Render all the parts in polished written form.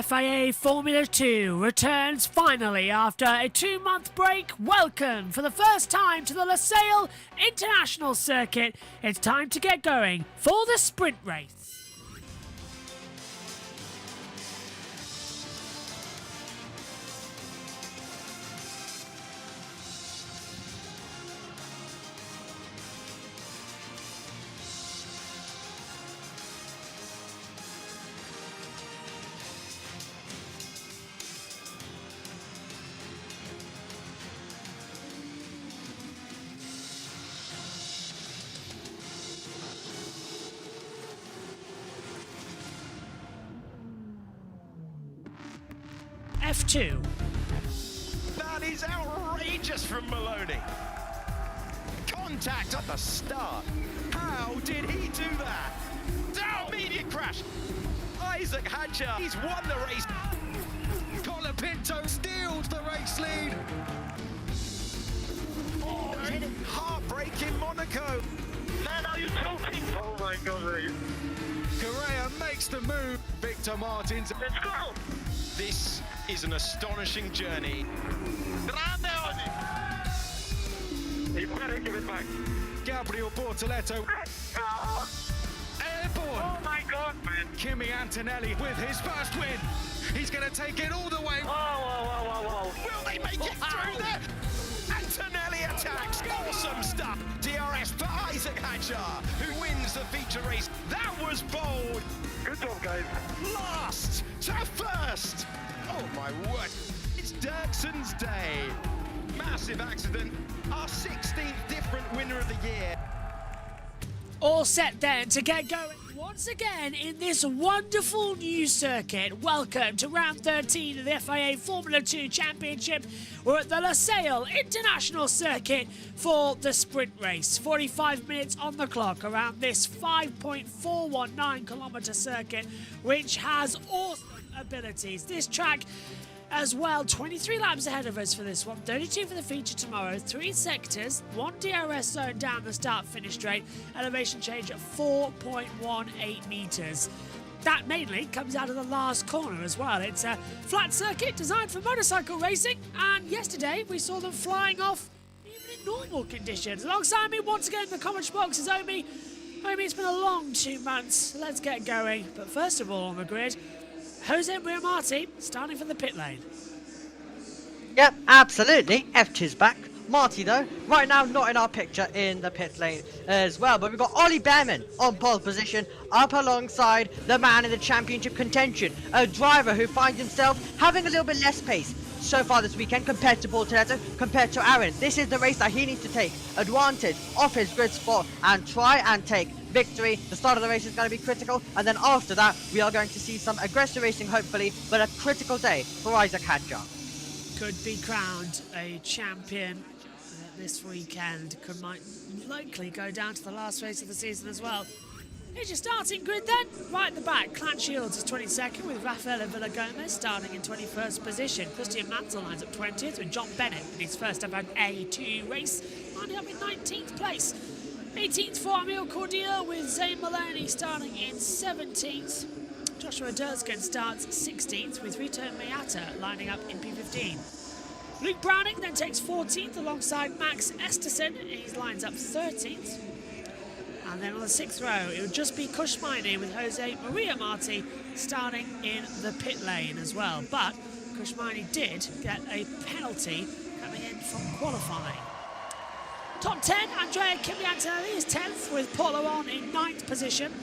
FIA Formula 2 returns finally after a 2-month break. Welcome for the first time to the Losail International Circuit. It's time to get going for the sprint race. F2. That is outrageous from Maloney. Contact at the start. How did he do that? Down, immediate crash. Isaac Hadjar, he's won the race. Colin Pinto steals the race lead. Oh, heartbreaking Monaco. Man, are you joking? Oh my God. Correa makes the move. Victor Martins. Let's go. This is an astonishing journey. Grande oggi. You better give it back. Gabriel Bortoletto. Airborne. Oh my God, man. Kimi Antonelli with his first win. He's going to take it all the way. Whoa. Will they make it through there? Antonelli attacks. Awesome stuff. DRS for Isaac Hadjar, who wins the feature race. That was bold. Good job, guys. Last to first. Oh my word. It's Dirkson's day. Massive accident. Our 16th different winner of the year. All set then to get going once again in this wonderful new circuit. Welcome to round 13 of the FIA Formula 2 Championship. We're at the Losail International Circuit for the sprint race. 45 minutes on the clock around this 5.419 kilometre circuit, which has awesome abilities. This track as well, 23 laps ahead of us for this one, 32 for the feature tomorrow, 3 sectors, 1 DRS zone down the start-finish straight, elevation change at 4.18 metres. That mainly comes out of the last corner as well. It's a flat circuit designed for motorcycle racing, and yesterday we saw them flying off even in normal conditions. Alongside me once again in the comments box is Omi. Omi, it's been a long 2 months. Let's get going. But first of all on the grid, Jose Marti starting from the pit lane. Yep, absolutely. F2's back. Marty, though, right now not in our picture in the pit lane as well. But we've got Ollie Behrman on pole position, up alongside the man in the championship contention. A driver who finds himself having a little bit less pace so far this weekend compared to Bortoletto, compared to Aaron. This is the race that he needs to take advantage of his grid spot and try and take victory. The start of the race is going to be critical, and then after that we are going to see some aggressive racing hopefully, but a critical day for Isaac Hadjar. Could be crowned a champion this weekend, might likely go down to the last race of the season as well. Here's your starting grid then. Right at the back, Clan Shields is 22nd with Rafael Villagomez starting in 21st position. Christian Mansell lines up 20th with John Bennett in his first ever A2 race, lining up in 19th place. 18th for Emil Cordier with Zane Maloney starting in 17th. Joshua Durskin starts 16th with Rito Mayata lining up in P15. Luke Browning then takes 14th alongside Max Esterson. He lines up 13th. And then on the 6th row, it would just be Kushmaini with Jose Maria Marti starting in the pit lane as well. But Kushmaini did get a penalty coming in from qualifying. Top 10, Andrea Kimi-Antonelli is 10th with Paul Owen in 9th position.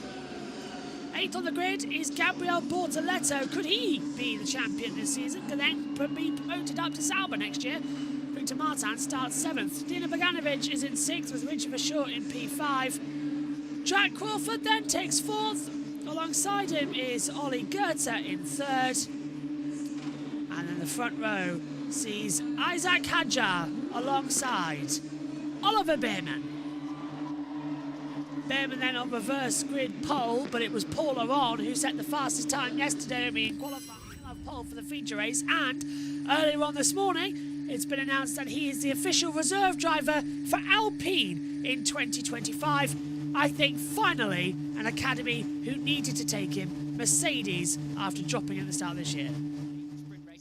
8th on the grid is Gabriel Bortoletto. Could he be the champion this season? Could then be promoted up to Sauber next year? Victor Martin starts 7th. Dina Boganovic is in 6th with Richard Verschoor in P5. Jack Crawford then takes 4th. Alongside him is Ollie Goethe in 3rd. And then the front row sees Isaac Hadjar alongside Oliver Behrman. Behrman then on reverse grid pole, but it was Paul Aron who set the fastest time yesterday. I mean, qualifying pole for the feature race. And earlier on this morning, it's been announced that he is the official reserve driver for Alpine in 2025. I think finally an academy who needed to take him, Mercedes, after dropping at the start of this year.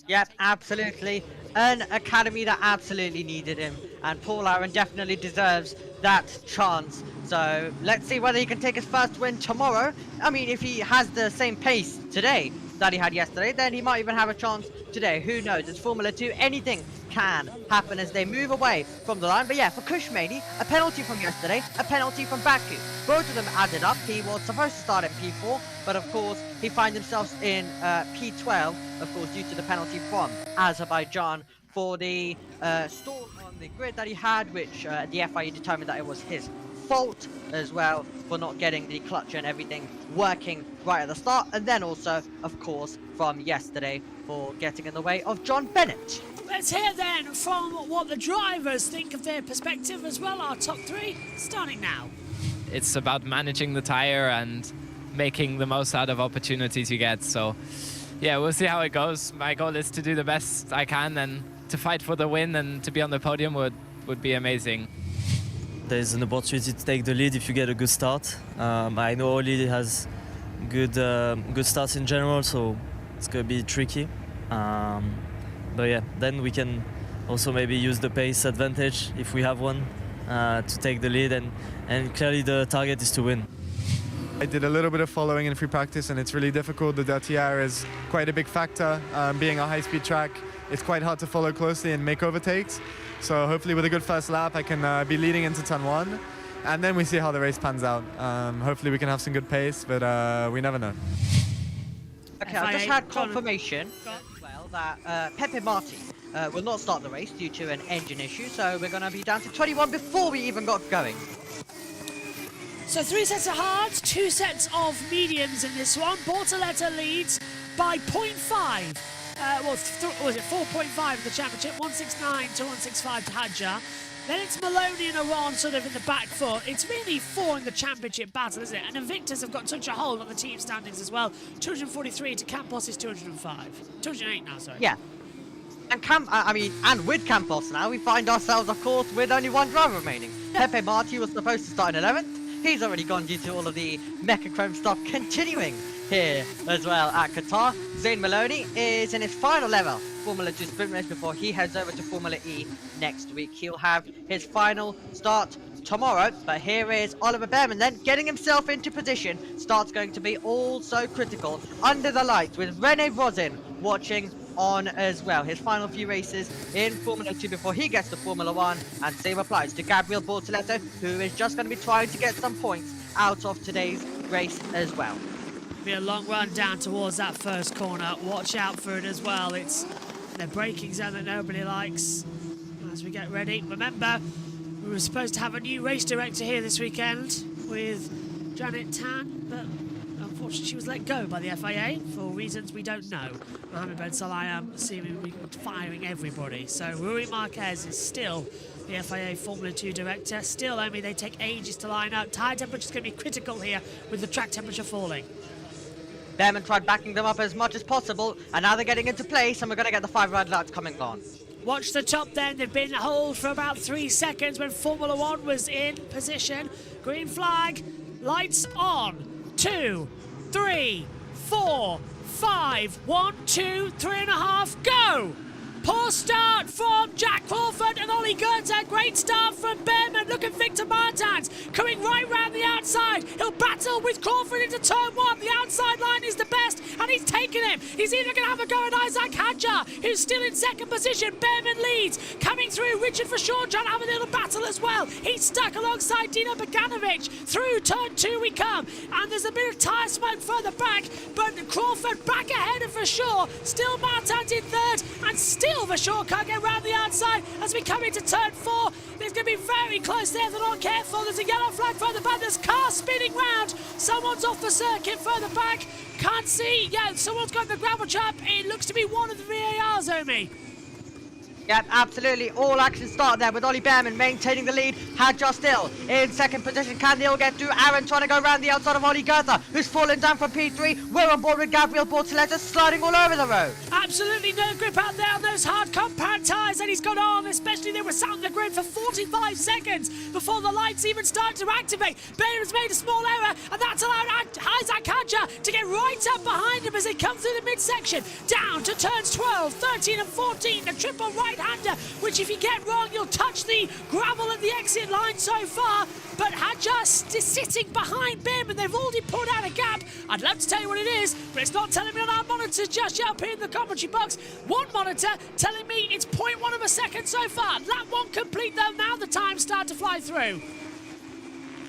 Yep, absolutely. An academy that absolutely needed him, and Paul Aron definitely deserves that chance. So let's see whether he can take his first win tomorrow. I mean, if he has the same pace today that he had yesterday, then he might even have a chance today. Who knows? It's Formula 2. Anything can happen as they move away from the line. But yeah, for Kushmani, a penalty from yesterday, a penalty from Baku. Both of them added up. He was supposed to start in P4, but of course he finds himself in P12, of course, due to the penalty from Azerbaijan for the stall on the grid that he had, which the FIA determined that it was his fault as well for not getting the clutch and everything working right at the start, and then also, of course, from yesterday for getting in the way of John Bennett. Let's hear then from what the drivers think of their perspective as well. Our top three starting now. It's about managing the tire and making the most out of opportunities you get. So yeah, we'll see how it goes. My goal is to do the best I can and to fight for the win, and to be on the podium would be amazing. There's an opportunity to take the lead if you get a good start. I know Oli has good starts in general, so it's going to be tricky. But yeah, then we can also maybe use the pace advantage if we have one to take the lead, and clearly the target is to win. I did a little bit of following in free practice, and it's really difficult. The Dirty is quite a big factor. Being a high-speed track, it's quite hard to follow closely and make overtakes. So hopefully with a good first lap, I can be leading into turn 1, and then we see how the race pans out. Hopefully we can have some good pace, but we never know. Okay, I just had confirmation as well that Pepe Marti will not start the race due to an engine issue, so we're going to be down to 21 before we even got going. So 3 sets of hards, 2 sets of mediums in this one. Bortoleto leads by 0.5. Was it 4.5 in the championship? 169 to 165 to Hadjar. Then it's Maloney and Aron sort of in the back foot. It's really 4 in the championship battle, isn't it? And Invictus have got such a hold on the team standings as well. 243 to Campos is 205. 208 now, sorry. Yeah. And and with Campos now, we find ourselves, of course, with only 1 driver remaining. Pepe Marti was supposed to start in 11th. He's already gone due to all of the Mechachrome stuff continuing here as well at Qatar. Zane Maloney is in his final ever Formula 2 sprint race before he heads over to Formula E next week. He'll have his final start tomorrow, but here is Oliver Behrman then getting himself into position. Start's going to be all so critical under the lights with Rene Rosin watching on as well. His final few races in Formula 2 before he gets to Formula 1, and same applies to Gabriel Bortoleto, who is just going to be trying to get some points out of today's race as well. Be a long run down towards that first corner. Watch out for it as well. It's the braking zone that nobody likes. As we get ready, remember, we were supposed to have a new race director here this weekend with Janet Tan, but unfortunately she was let go by the FIA for reasons we don't know. Mohamed Ben Salah seemingly firing everybody. So Rui Marquez is still the FIA Formula 2 director. Still, I mean, they take ages to line up. Tire temperature is going to be critical here with the track temperature falling. Behrman tried backing them up as much as possible, and now they're getting into place, and we're going to get the 5 red lights coming on. Watch the top then. They've been hold for about 3 seconds when Formula 1 was in position. Green flag, lights on. 2, 3, 4, 5. 1, 2, 3.5, go! Poor start from Jack Crawford and Ollie Goethe. Great start from Behrman. Look at Victor Martins coming right round the outside. He'll battle with Crawford into turn 1. The outside line is the best, and he's taken him. He's even going to have a go at Isaac Hadjar, who's still in second position. Behrman leads. Coming through, Richard Verschoor trying to have a little battle as well. He's stuck alongside Dino Bogdanovic. Through turn 2 we come, and there's a bit of tyre smoke further back, but Crawford back ahead of Verschoor. Still Martins in third, and still Verschoor can't get round the outside as we come into turn 4. There's going to be very close there if they're not careful. There's a yellow flag further back. There's cars spinning round. Someone's off the circuit further back. Can't see. Yeah, someone's got the gravel trap. It looks to be one of the VARs, Omi. Yep, absolutely. All action start there with Ollie Behrman maintaining the lead. Hadjar still in second position. Can they all get through? Aaron trying to go around the outside of Ollie Goethe, who's fallen down from P3. We're on board with Gabriel Bortoletta sliding all over the road. Absolutely no grip out there on those hard compact tyres, and he's gone on, especially they were sat on the grid for 45 seconds before the lights even started to activate. Behrman's made a small error, and that's allowed Isaac Hadjar to get right up behind him as they come through the midsection. Down to turns 12, 13 and 14, the triple right-hander, which if you get wrong, you'll touch the gravel at the exit line so far. But Hadjar is sitting behind Behrman. They've already pulled out a gap. I'd love to tell you what it is, but it's not telling me on our monitor just yet up here in the commentary box. One monitor telling me it's 0.1 of a second so far. Lap one complete though, now the times start to fly through.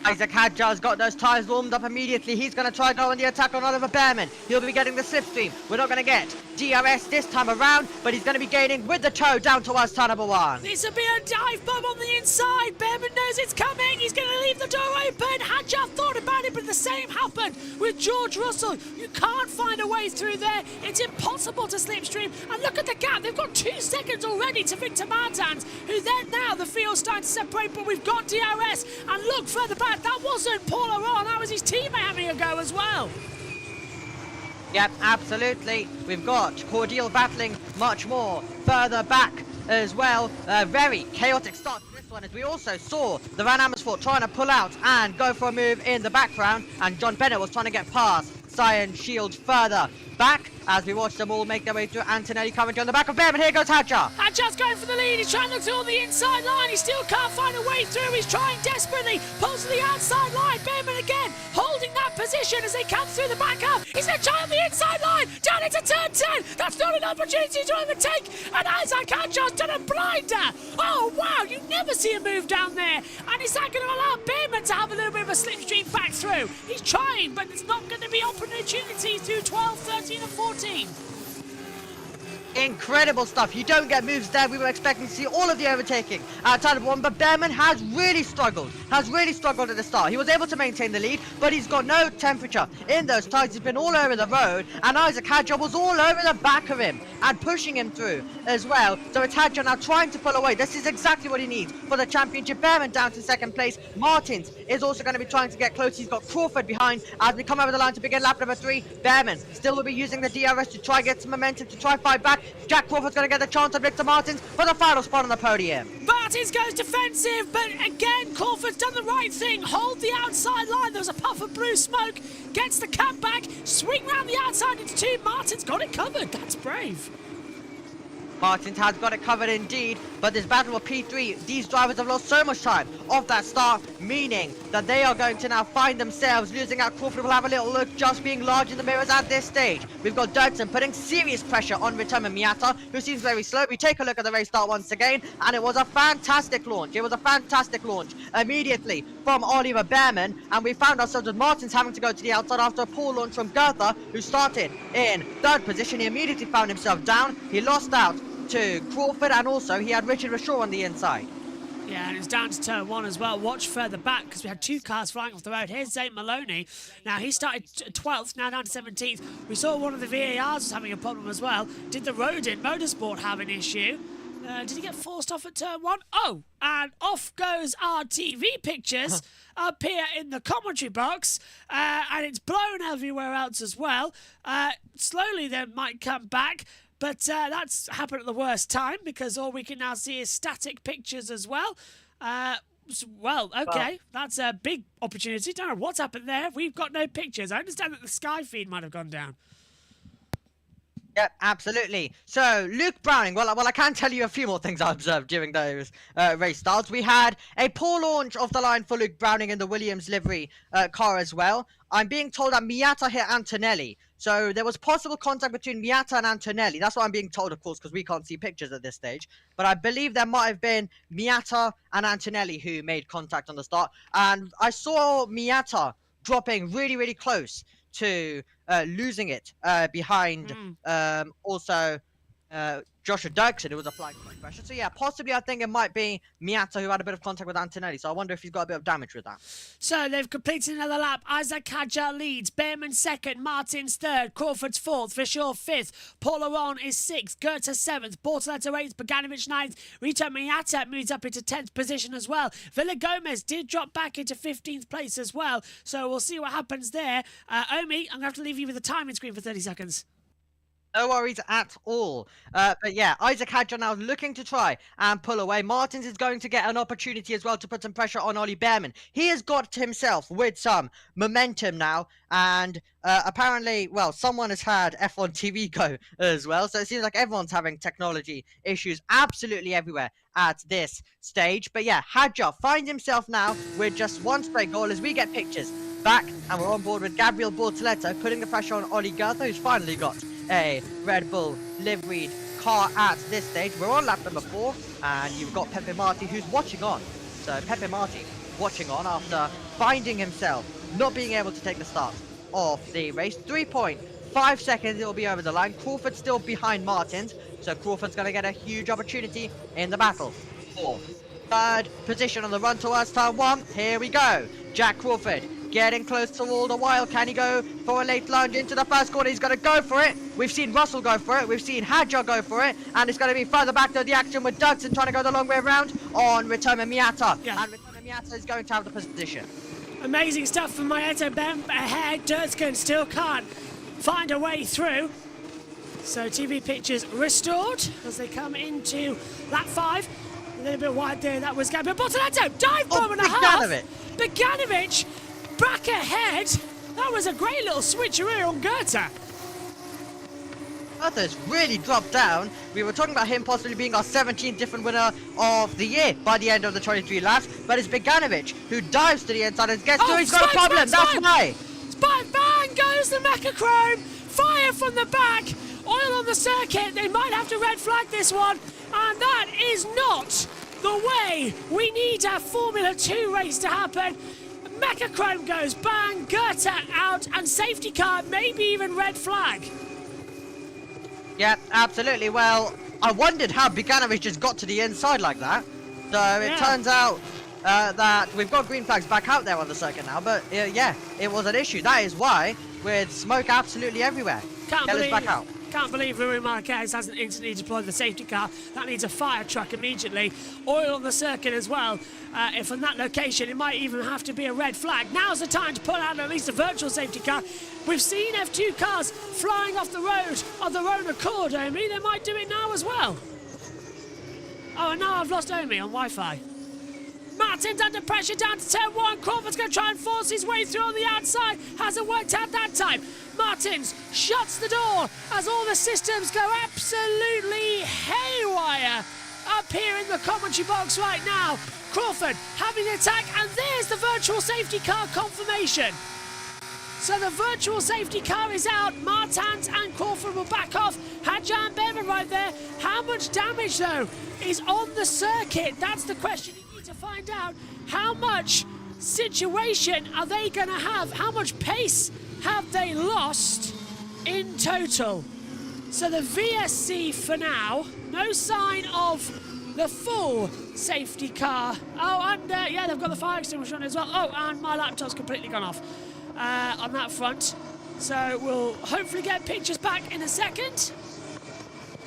Isaac Hadjar's got those tyres warmed up immediately. He's going to try go on the attack on Oliver Behrman. He'll be getting the slipstream. We're not going to get DRS this time around, but he's going to be gaining with the toe down towards turn number 1. This will be a dive bomb on the inside. Behrman knows it's coming. He's going to leave the door open. Hadjar thought about it, but the same happened with George Russell. You can't find a way through there. It's impossible to slipstream. And look at the gap. They've got 2 seconds already to Victor Martins, who then now the field's starting to separate, but we've got DRS. And look further back. That wasn't Paul Aron. That was his teammate having a go as well. Yep, absolutely. We've got Cordial battling much more further back as well. Very chaotic start to this one, as we also saw the Van Amersfoort trying to pull out and go for a move in the background, and John Bennett was trying to get past Cyan Shield further back as we watch them all make their way through. Antonelli coming on the back of Behrman. Here goes Hadjar. Hadjar's going for the lead. He's trying to look through on the inside line. He still can't find a way through. He's trying desperately. Pulls to the outside line. Behrman again holding that position as they come through the back half. He's going to try on the inside line. Down into turn 10. That's not an opportunity to overtake. And Isaac Hadjar's done a blinder. Oh, wow. You never see a move down there. And is that going to allow Behrman to have a little bit of a slipstream back through? He's trying, but it's not going to be opportunities through 12, 13 and 14. Incredible stuff. You don't get moves there. We were expecting to see all of the overtaking at turn number 1, but Behrman has really struggled at the start. He was able to maintain the lead, but he's got no temperature in those tyres. He's been all over the road, and Isaac Hadjar was all over the back of him and pushing him through as well. So it's Hadjar now trying to pull away. This is exactly what he needs for the championship. Behrman down to second place. Martins is also going to be trying to get close. He's got Crawford behind as we come over the line to begin lap number 3. Behrman still will be using the DRS to try get some momentum, to try fight back. Jack Crawford's going to get the chance of Victor Martins for the final spot on the podium. Martins goes defensive, but again, Crawford's done the right thing. Hold the outside line. There was a puff of blue smoke. Gets the comeback. Swing round the outside into 2. Martins got it covered. That's brave. Martins has got it covered indeed, but this battle with P3, these drivers have lost so much time off that start, meaning that they are going to now find themselves losing out. Crawford will have a little look, just being large in the mirrors at this stage. We've got Dirksen putting serious pressure on Ritomo Miata, who seems very slow. We take a look at the race start once again, and it was a fantastic launch. It was a fantastic launch immediately from Oliver Behrman, and we found ourselves with Martins having to go to the outside after a poor launch from Goethe, who started in 3rd position. He immediately found himself down. He lost out to Crawford, and also he had Richard Rashaw on the inside. Yeah, and it's down to turn 1 as well. Watch further back because we had 2 cars flying off the road. Here's Zane Maloney. Now he started 12th, now down to 17th. We saw one of the VARs was having a problem as well. Did the Rodin Motorsport have an issue? Did he get forced off at turn 1? Oh, and off goes our TV pictures up here in the commentary box, and it's blown everywhere else as well. Slowly they might come back. But that's happened at the worst time because all we can now see is static pictures as well. Okay, that's a big opportunity. Don't know what's happened there. We've got no pictures. I understand that the Sky feed might have gone down. Yep, absolutely. So, Luke Browning, well, I can tell you a few more things I observed during those race starts. We had a poor launch off the line for Luke Browning in the Williams livery car as well. I'm being told that Miata hit Antonelli. So there was possible contact between Miata and Antonelli. That's what I'm being told, of course, because we can't see pictures at this stage. But I believe there might have been Miata and Antonelli who made contact on the start. And I saw Miata dropping really, really close to losing it behind also Joshua Dirksen who was applying pressure. So yeah, possibly I think it might be Miata who had a bit of contact with Antonelli. So I wonder if he's got a bit of damage with that. So they've completed another lap. Isaac Hadjar leads. Behrman second. Martin's third. Crawford's fourth. Vishal fifth. Paul Aron is sixth. Goethe seventh. Bortoleto eighth. Bogdanovic ninth. Rito Miata moves up into 10th position as well. Villa Gomez did drop back into 15th place as well. So we'll see what happens there. Omi, I'm going to have to leave you with the timing screen for 30 seconds. No worries at all. But yeah, Isaac Hadjar now looking to try and pull away. Martins is going to get an opportunity as well to put some pressure on Ollie Behrman. He has got himself with some momentum now. And apparently, well, someone has had F1 TV go as well. So it seems like everyone's having technology issues absolutely everywhere at this stage. But yeah, Hadjar finds himself now with just one straight goal as we get pictures back. And we're on board with Gabriel Bortoleto putting the pressure on Ollie Goethe, who's finally got a Red Bull liveried car at this stage. We're on lap number 4, and you've got Pepe Marti who's watching on. So Pepe Marti watching on after finding himself not being able to take the start of the race. 3.5 seconds it will be over the line. Crawford still behind Martins, so Crawford's going to get a huge opportunity in the battle for third position on the run towards turn 1. Here we go. Jack Crawford getting close to all the while. Can he go for a late lunge into the first corner? He's going to go for it. We've seen Russell go for it. We've seen Hadjar go for it. And it's going to be further back to the action with Dirksen trying to go the long way around on Ritomo Miata. Yeah. And Ritomo Miata is going to have the position. Amazing stuff from Miata. Bem ahead. Dirksen still can't find a way through. So TV pictures restored as they come into lap 5. A little bit wide there. That was Gabriel Bortoleto. Dive bomb and a half. Bogdanovic back ahead. That was a great little switcheroo on Goethe. Goethe's really dropped down. We were talking about him possibly being our 17th different winner of the year by the end of the 23 laps, but it's Bogdanovic who dives to the inside and gets through. He's got a problem. That's why. Bang goes the Mechachrome. Fire from the back. Oil on the circuit. They might have to red flag this one, and that is not the way we need a Formula 2 race to happen. Mechachrome goes bang, Goethe out, and safety car, maybe even red flag. Yeah, absolutely. Well, I wondered how Bogdanovic just got to the inside like that. So it turns out that we've got green flags back out there on the circuit now. But yeah, it was an issue. That is why, with smoke absolutely everywhere, Keller's back out. Can't believe Rui Marquez hasn't instantly deployed the safety car. That needs a fire truck immediately. Oil on the circuit as well. If from that location, it might even have to be a red flag. Now's the time to pull out at least a virtual safety car. We've seen F2 cars flying off the road of their own accord, Omi. They might do it now as well. Oh, and now I've lost Omi on Wi-Fi. Martin's under pressure down to turn 1. Crawford's going to try and force his way through on the outside. Hasn't worked out that time. Martins shuts the door as all the systems go absolutely haywire up here in the commentary box right now. Crawford having the attack, and there's the virtual safety car confirmation. So the virtual safety car is out. Martins and Crawford will back off. Hadjar and Behrman right there. How much damage, though, is on the circuit? That's the question you need to find out. How much situation are they going to have? How much pace have they lost in total? So the VSC for now, no sign of the full safety car. Oh, and yeah, they've got the fire extinguisher on as well. Oh, and my laptop's completely gone off on that front. So we'll hopefully get pictures back in a second.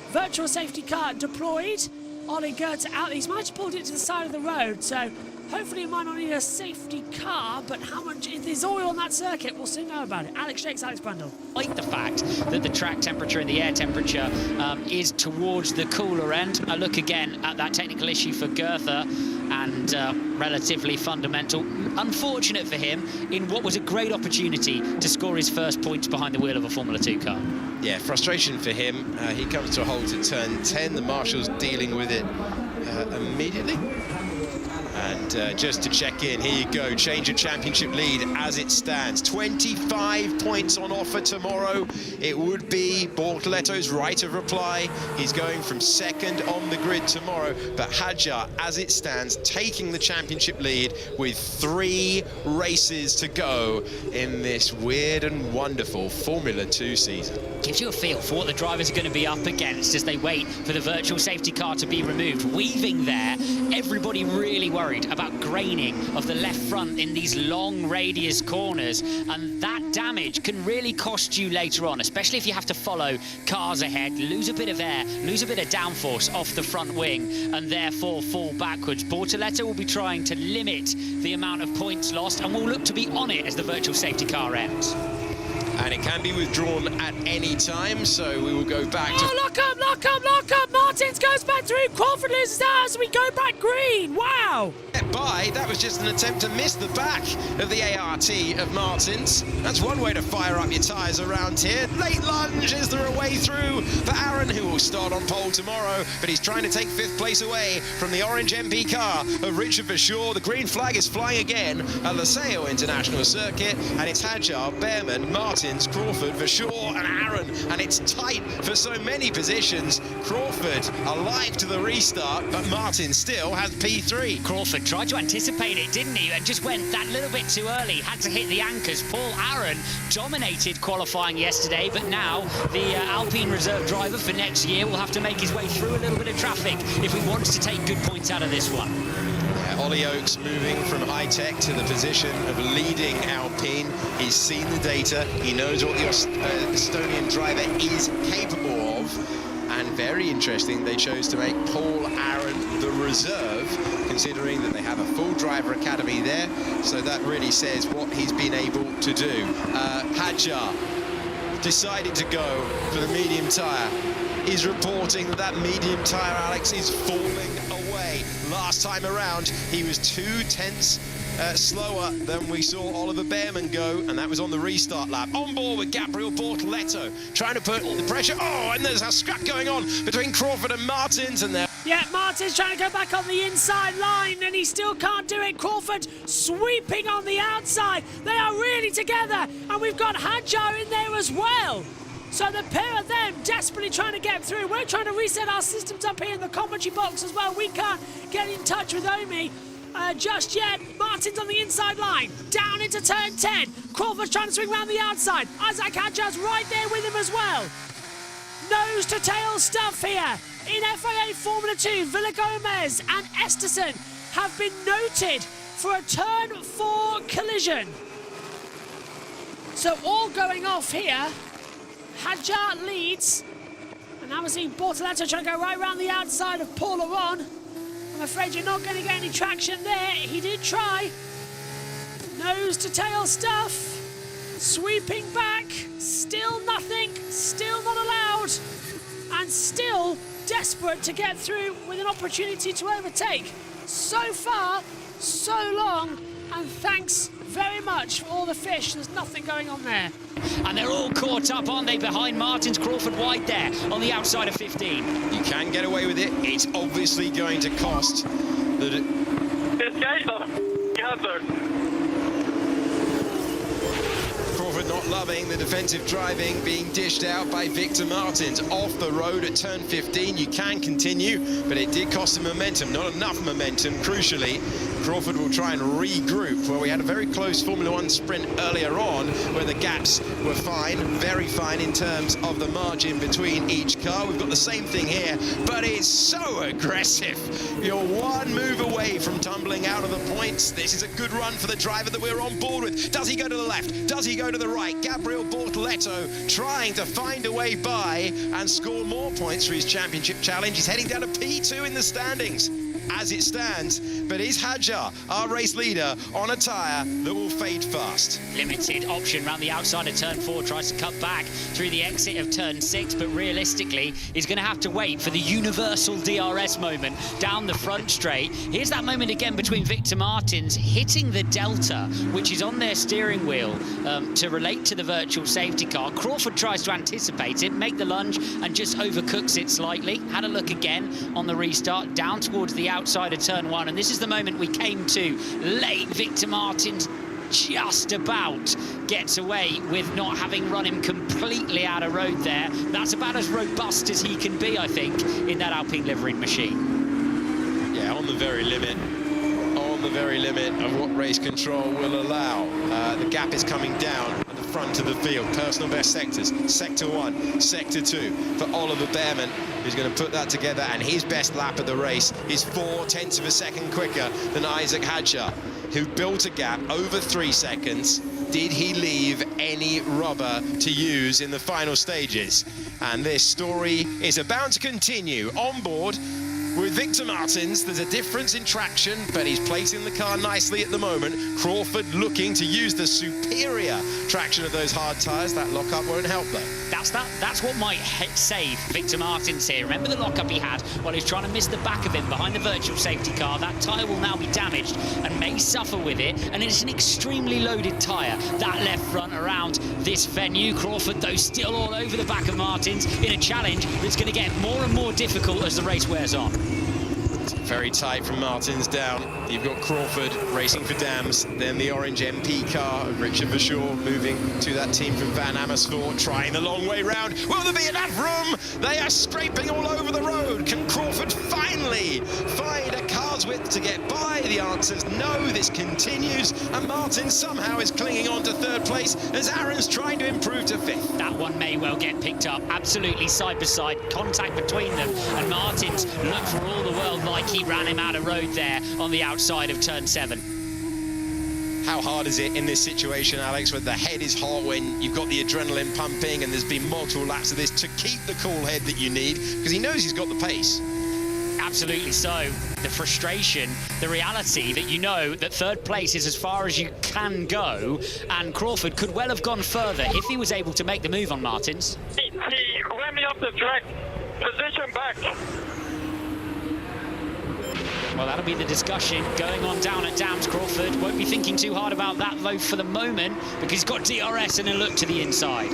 Virtual safety car deployed. Ollie Goethe out. He's managed to pull it to the side of the road, so hopefully it might not need a safety car, but how much, if there's oil on that circuit, we'll soon know about it. Alex Shakes, Alex Brundle. Like the fact that the track temperature and the air temperature is towards the cooler end. I look again at that technical issue for Goethe, and relatively fundamental. Unfortunate for him in what was a great opportunity to score his first points behind the wheel of a Formula 2 car. Yeah, frustration for him. He comes to a halt at turn 10. The marshals dealing with it immediately. And just to check in, here you go, change of championship lead as it stands. 25 points on offer tomorrow. It would be Bortoletto's right of reply. He's going from second on the grid tomorrow, but Hadjar, as it stands, taking the championship lead with 3 races to go in this weird and wonderful Formula 2 season. Gives you a feel for what the drivers are going to be up against as they wait for the virtual safety car to be removed. Weaving there, everybody really worried about graining of the left front in these long radius corners, and that damage can really cost you later on, especially if you have to follow cars ahead, lose a bit of air, lose a bit of downforce off the front wing, and therefore fall backwards. Bortoletto will be trying to limit the amount of points lost, and will look to be on it as the virtual safety car ends. And it can be withdrawn at any time, so we will go back to... Oh, lock up, lock up, lock up! Martins goes back through, Crawford loses out as we go back green, wow! By, that was just an attempt to miss the back of the ART of Martins. That's one way to fire up your tyres around here. Late lunge, is there a way through for Aaron, who will start on pole tomorrow, but he's trying to take 5th place away from the orange MP car of Richard Verschoor. The green flag is flying again at Laseo International Circuit, and it's Hadjar, Behrman, Martins, Crawford, Verschoor and Aaron, and it's tight for so many positions. Crawford alive to the restart, but Martin still has P3. Crawford tried to anticipate it, didn't he, and just went that little bit too early, had to hit the anchors. Paul Aaron dominated qualifying yesterday, but now the Alpine reserve driver for next year will have to make his way through a little bit of traffic if he wants to take good points out of this one. Ollie Oakes moving from high-tech to the position of leading Alpine. He's seen the data, he knows what the Estonian driver is capable of, and very interesting, they chose to make Paul Aaron the reserve, considering that they have a full driver academy there, so that really says what he's been able to do. Hadjar decided to go for the medium tyre. He's reporting that medium tyre, Alex, is falling away. Last time around, he was 2/10 slower than we saw Oliver Behrman go, and that was on the restart lap. On board with Gabriel Bortoletto, trying to put the pressure. Oh, and there's a scrap going on between Crawford and Martins, and there. Yeah, Martin's trying to go back on the inside line, and he still can't do it. Crawford sweeping on the outside. They are really together, and we've got Hadjar in there as well. So the pair of them desperately trying to get through. We're trying to reset our systems up here in the commentary box as well. We can't get in touch with Omi just yet. Martin's on the inside line, down into turn 10. Crawford's trying to swing around the outside. Isaac Hadjar's right there with him as well. Nose to tail stuff here. In FIA Formula 2, Villa Gomez and Esterson have been noted for a turn 4 collision. So all going off here. Hadjar leads, and now we're seeing Bortoletto trying to go right around the outside of Paul Aron. I'm afraid you're not going to get any traction there. He did try. Nose to tail stuff. Sweeping back. Still nothing. Still not allowed. And still desperate to get through with an opportunity to overtake. So far, so long, and thanks very much for all the fish. There's nothing going on there. And they're all caught up, aren't they, behind Martins. Crawford wide there on the outside of 15. You can get away with it. It's obviously going to cost the... Crawford not loving the defensive driving being dished out by Victor Martins. Off the road at turn 15, you can continue, but it did cost him momentum, not enough momentum, crucially. Crawford will try and regroup. Well, we had a very close Formula 1 sprint earlier on where the gaps were fine, very fine in terms of the margin between each car. We've got the same thing here, but it's so aggressive. You're one move away from tumbling out of the points. This is a good run for the driver that we're on board with. Does he go to the left? Does he go to the right? Gabriel Bortoletto trying to find a way by and score more points for his championship challenge. He's heading down to P2 in the standings as it stands, but is Hadjar, our race leader, on a tyre that will fade fast? Limited option around the outside of turn 4, tries to cut back through the exit of turn 6, but realistically he's going to have to wait for the universal DRS moment down the front straight. Here's that moment again between Victor Martins hitting the delta, which is on their steering wheel to relate to the virtual safety car. Crawford tries to anticipate it, make the lunge, and just overcooks it slightly. Had a look again on the restart, down towards the outside of turn 1, and this is the moment we came to late. Victor Martins just about gets away with not having run him completely out of road there. That's about as robust as he can be, I think, in that Alpine livering machine. Yeah, on the very limit of what race control will allow. The gap is coming down at the front of the field. Personal best sectors, Sector 1, Sector 2 for Oliver Bearman, who's going to put that together, and his best lap of the race is 0.4 of a second quicker than Isaac Hadjar, who built a gap over 3 seconds. Did he leave any rubber to use in the final stages? And this story is about to continue on board with Victor Martins. There's a difference in traction, but he's placing the car nicely at the moment. Crawford looking to use the superior traction of those hard tyres. That lockup won't help though. That's what might save Victor Martins here. Remember the lockup he had while he was trying to miss the back of him behind the virtual safety car? That tyre will now be damaged and may suffer with it, and it's an extremely loaded tyre, that left front around this venue. Crawford, though, still all over the back of Martins in a challenge that's going to get more and more difficult as the race wears on. Very tight from Martins down. You've got Crawford racing for Dams, then the orange MP car of Richard Verschoor moving to that team from Van Amersfoort, trying the long way round. Will there be enough room? They are scraping all over the road. Can Crawford finally find a car's width to get by? The answer's no. This continues, and Martins somehow is clinging on to 3rd place as Aaron's trying to improve to 5th. That one may well get picked up. Absolutely side by side contact between them, and Martins looked for all the world like he ran him out of road there on the outside of turn 7. How hard is it in this situation, Alex, when the head is hot, when you've got the adrenaline pumping and there's been multiple laps of this, to keep the cool head that you need, because he knows he's got the pace? Absolutely so. The frustration, the reality that you know that 3rd place is as far as you can go, and Crawford could well have gone further if he was able to make the move on Martins. He ran me off the track. Position back. Well, that'll be the discussion going on down at Dams. Crawford won't be thinking too hard about that, though, for the moment, because he's got DRS and a look to the inside.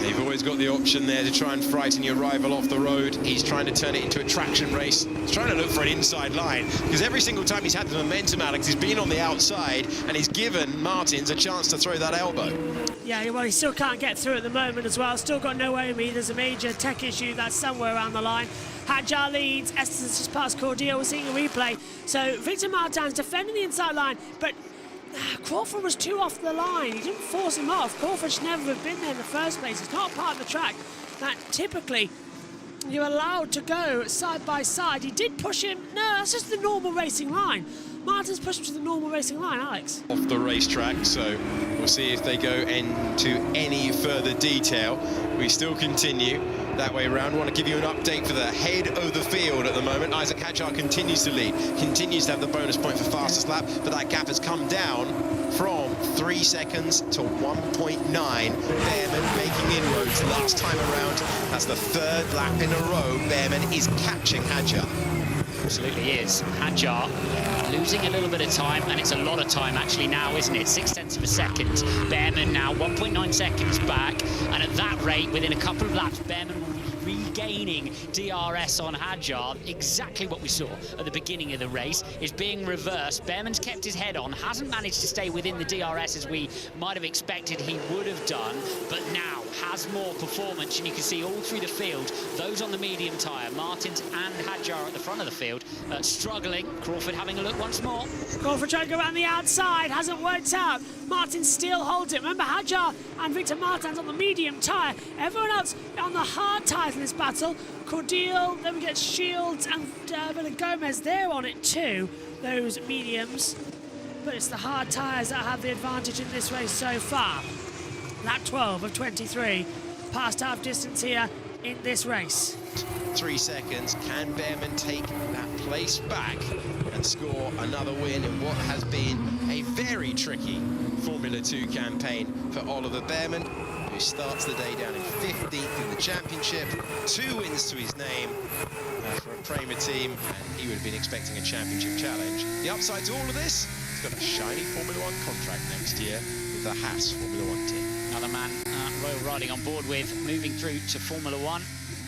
You've always got the option there to try and frighten your rival off the road. He's trying to turn it into a traction race. He's trying to look for an inside line, because every single time he's had the momentum, Alex, he's been on the outside, and he's given Martins a chance to throw that elbow. Yeah, well, he still can't get through at the moment as well. Still got no OME. There's a major tech issue that's somewhere around the line. Hadjar leads. Estes just past Cordial. We're seeing a replay. So Victor Martins defending the inside line, but Crawford was too off the line. He didn't force him off. Crawford should never have been there in the first place. It's not part of the track that typically you're allowed to go side by side. He did push him. No, that's just the normal racing line. Martins pushed him to the normal racing line, Alex. Off the racetrack, so we'll see if they go into any further detail. We still continue that way around. Want to give you an update for the head of the field at the moment. Isaac Hadjar continues to lead, continues to have the bonus point for fastest lap, but that gap has come down from 3 seconds to 1.9. Bearman making inroads last time around. That's the 3rd lap in a row. Bearman is catching Hadjar. Absolutely is. Hadjar losing a little bit of time, and it's a lot of time actually now, isn't it? 0.6 of a second. Bearman now 1.9 seconds back, and at that rate, within a couple of laps, Bearman will be regaining DRS on Hadjar. Exactly what we saw at the beginning of the race is being reversed. Bearman's kept his head on, hasn't managed to stay within the DRS as we might have expected he would have done, but now has more performance, and you can see all through the field, those on the medium tyre, Martins and Hadjar at the front of the field, struggling. Crawford having a look once more. Crawford trying to go around the outside, hasn't worked out. Martins still holds it. Remember, Hadjar and Victor Martins on the medium tyre. Everyone else on the hard tyres in this battle. Cordial, then we get Shields and Gomez, they're on it too, those mediums. But it's the hard tyres that have the advantage in this race so far. Lap 12 of 23, past half distance here in this race. 3 seconds. Can Bearman take that place back and score another win in what has been a very tricky Formula 2 campaign for Oliver Bearman, who starts the day down in 15th in the championship, 2 wins to his name for a Prima team, and he would have been expecting a championship challenge. The upside to all of this, he's got a shiny Formula 1 contract next year with the Haas Formula 1 team. Another man Royal Riding on board with, moving through to Formula 1,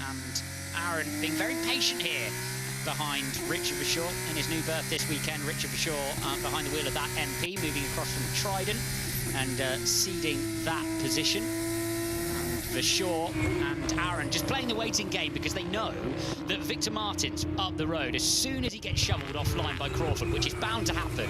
and Aaron being very patient here behind Richard Bashaw in his new berth this weekend. Richard Bashaw behind the wheel of that MP, moving across from Trident and ceding that position. Bashaw and Aaron just playing the waiting game because they know that Victor Martins up the road, as soon as he gets shoveled offline by Crawford, which is bound to happen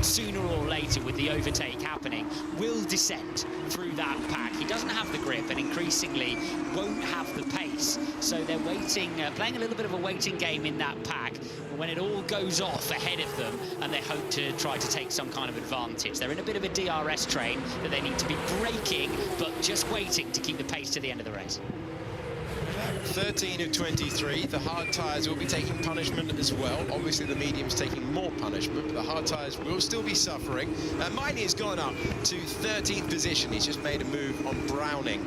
sooner or later with the overtake happening, will descend through that pack. He doesn't have the grip and increasingly won't have the pace. So they're waiting, playing a little bit of a waiting game in that pack when it all goes off ahead of them, and they hope to try to take some kind of advantage. They're in a bit of a DRS train that they need to be braking, but just waiting to keep the pace to the end of the race. 13 of 23. The hard tyres will be taking punishment as well. Obviously, the medium's taking more punishment, but the hard tyres will still be suffering. Miney has gone up to 13th position. He's just made a move on Browning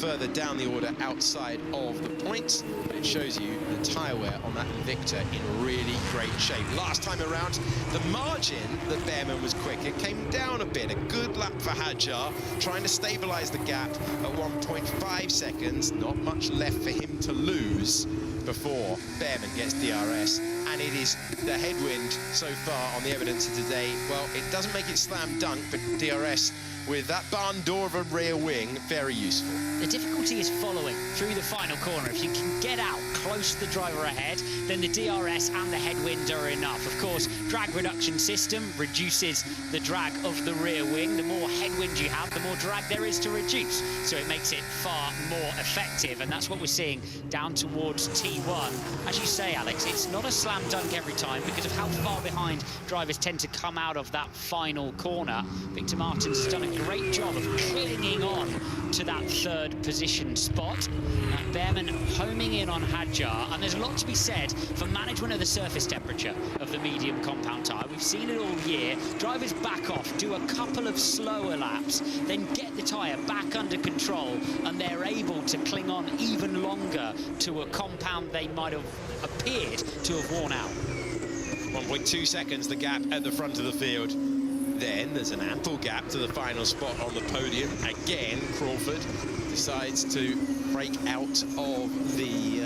further down the order outside of the points. But it shows you the tyre wear on that Victor in really great shape. Last time around, the margin that Behrman was quicker came down a bit. A good lap for Hadjar, trying to stabilise the gap at 1.5 seconds. Not much left for him to lose before Behrman gets DRS, and it is the headwind so far on the evidence of today. Well, it doesn't make it slam dunk, but DRS with that barn door of a rear wing, very useful. The difficulty is following through the final corner. If you can get out close to the driver ahead, then the DRS and the headwind are enough. Of course, drag reduction system reduces the drag of the rear wing. The more headwind you have, the more drag there is to reduce. So it makes it far more effective, and that's what we're seeing down towards T1. As you say, Alex, it's not a slam dunk every time because of how far behind drivers tend to come out of that final corner. Victor Martins has done a great job of clinging on to that third position spot. Behrman homing in on Hadjar, and there's a lot to be said for management of the surface temperature of the medium compound tyre. We've seen it all year. Drivers back off, do a couple of slower laps, then get the tyre back under control, and they're able to cling on even longer to a compound they might have appeared to have worn out. 1.2 seconds, the gap at the front of the field. Then there's an ample gap to the final spot on the podium. Again, Crawford decides to break out of the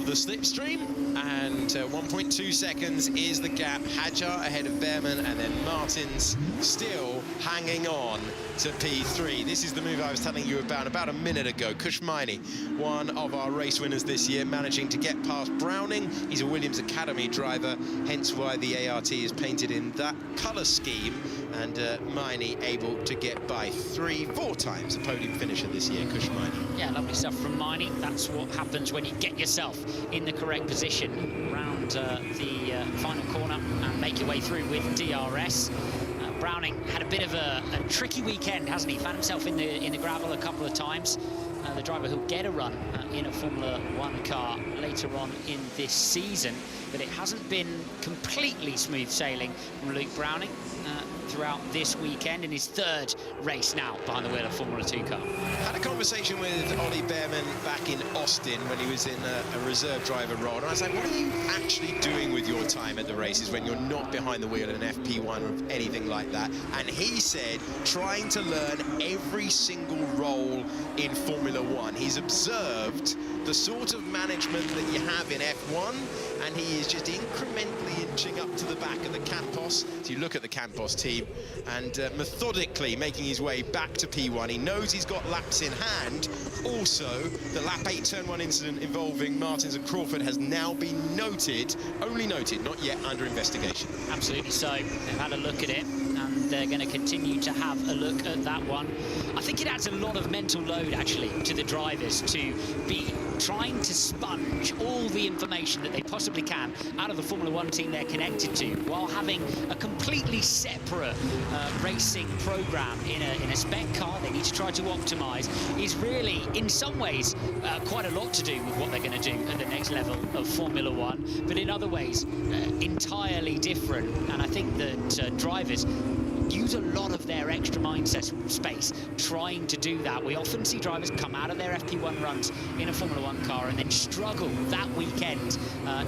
slipstream, and 1.2 seconds is the gap. Hadjar ahead of Behrman, and then Martins still hanging on to P3. This is the move I was telling you about a minute ago. Kushmaini, one of our race winners this year, managing to get past Browning. He's a Williams Academy driver, hence why the ART is painted in that colour scheme, and Maini able to get by 3-4 times the podium finisher this year, Kushmaini. Yeah, lovely stuff from Maini. That's what happens when you get yourself in the correct position around the final corner and make your way through with DRS. Browning had a bit of a tricky weekend, hasn't he? Found himself in the gravel a couple of times. The driver who'll get a run in a Formula 1 car later on in this season, but it hasn't been completely smooth sailing from Luke Browning throughout this weekend in his third race now behind the wheel of Formula 2 car. Had a conversation with Ollie Behrman back in Austin when he was in a reserve driver role, and I was like, what are you actually doing with your time at the races when you're not behind the wheel in an FP1 or anything like that? And he said, trying to learn every single role in Formula 1. He's observed the sort of management that you have in F1, and he is just incrementally inching up to the back of the Campos. So you look at the Campos team, and methodically making his way back to P1. He knows he's got laps in hand. Also, the lap 8 turn 1 incident involving Martins and Crawford has now been noted, only noted, not yet under investigation. Absolutely so. They've had a look at it, and they're going to continue to have a look at that one. I think it adds a lot of mental load, actually, to the drivers to be trying to sponge all the information that they possibly can out of the Formula 1 team they're connected to, while having a completely separate racing program in a spec car they need to try to optimize, is really, in some ways, quite a lot to do with what they're going to do at the next level of Formula 1, but in other ways, entirely different. And I think that drivers use a lot of their extra mindset space trying to do that. We often see drivers come out of their FP1 runs in a Formula 1 car and then struggle that weekend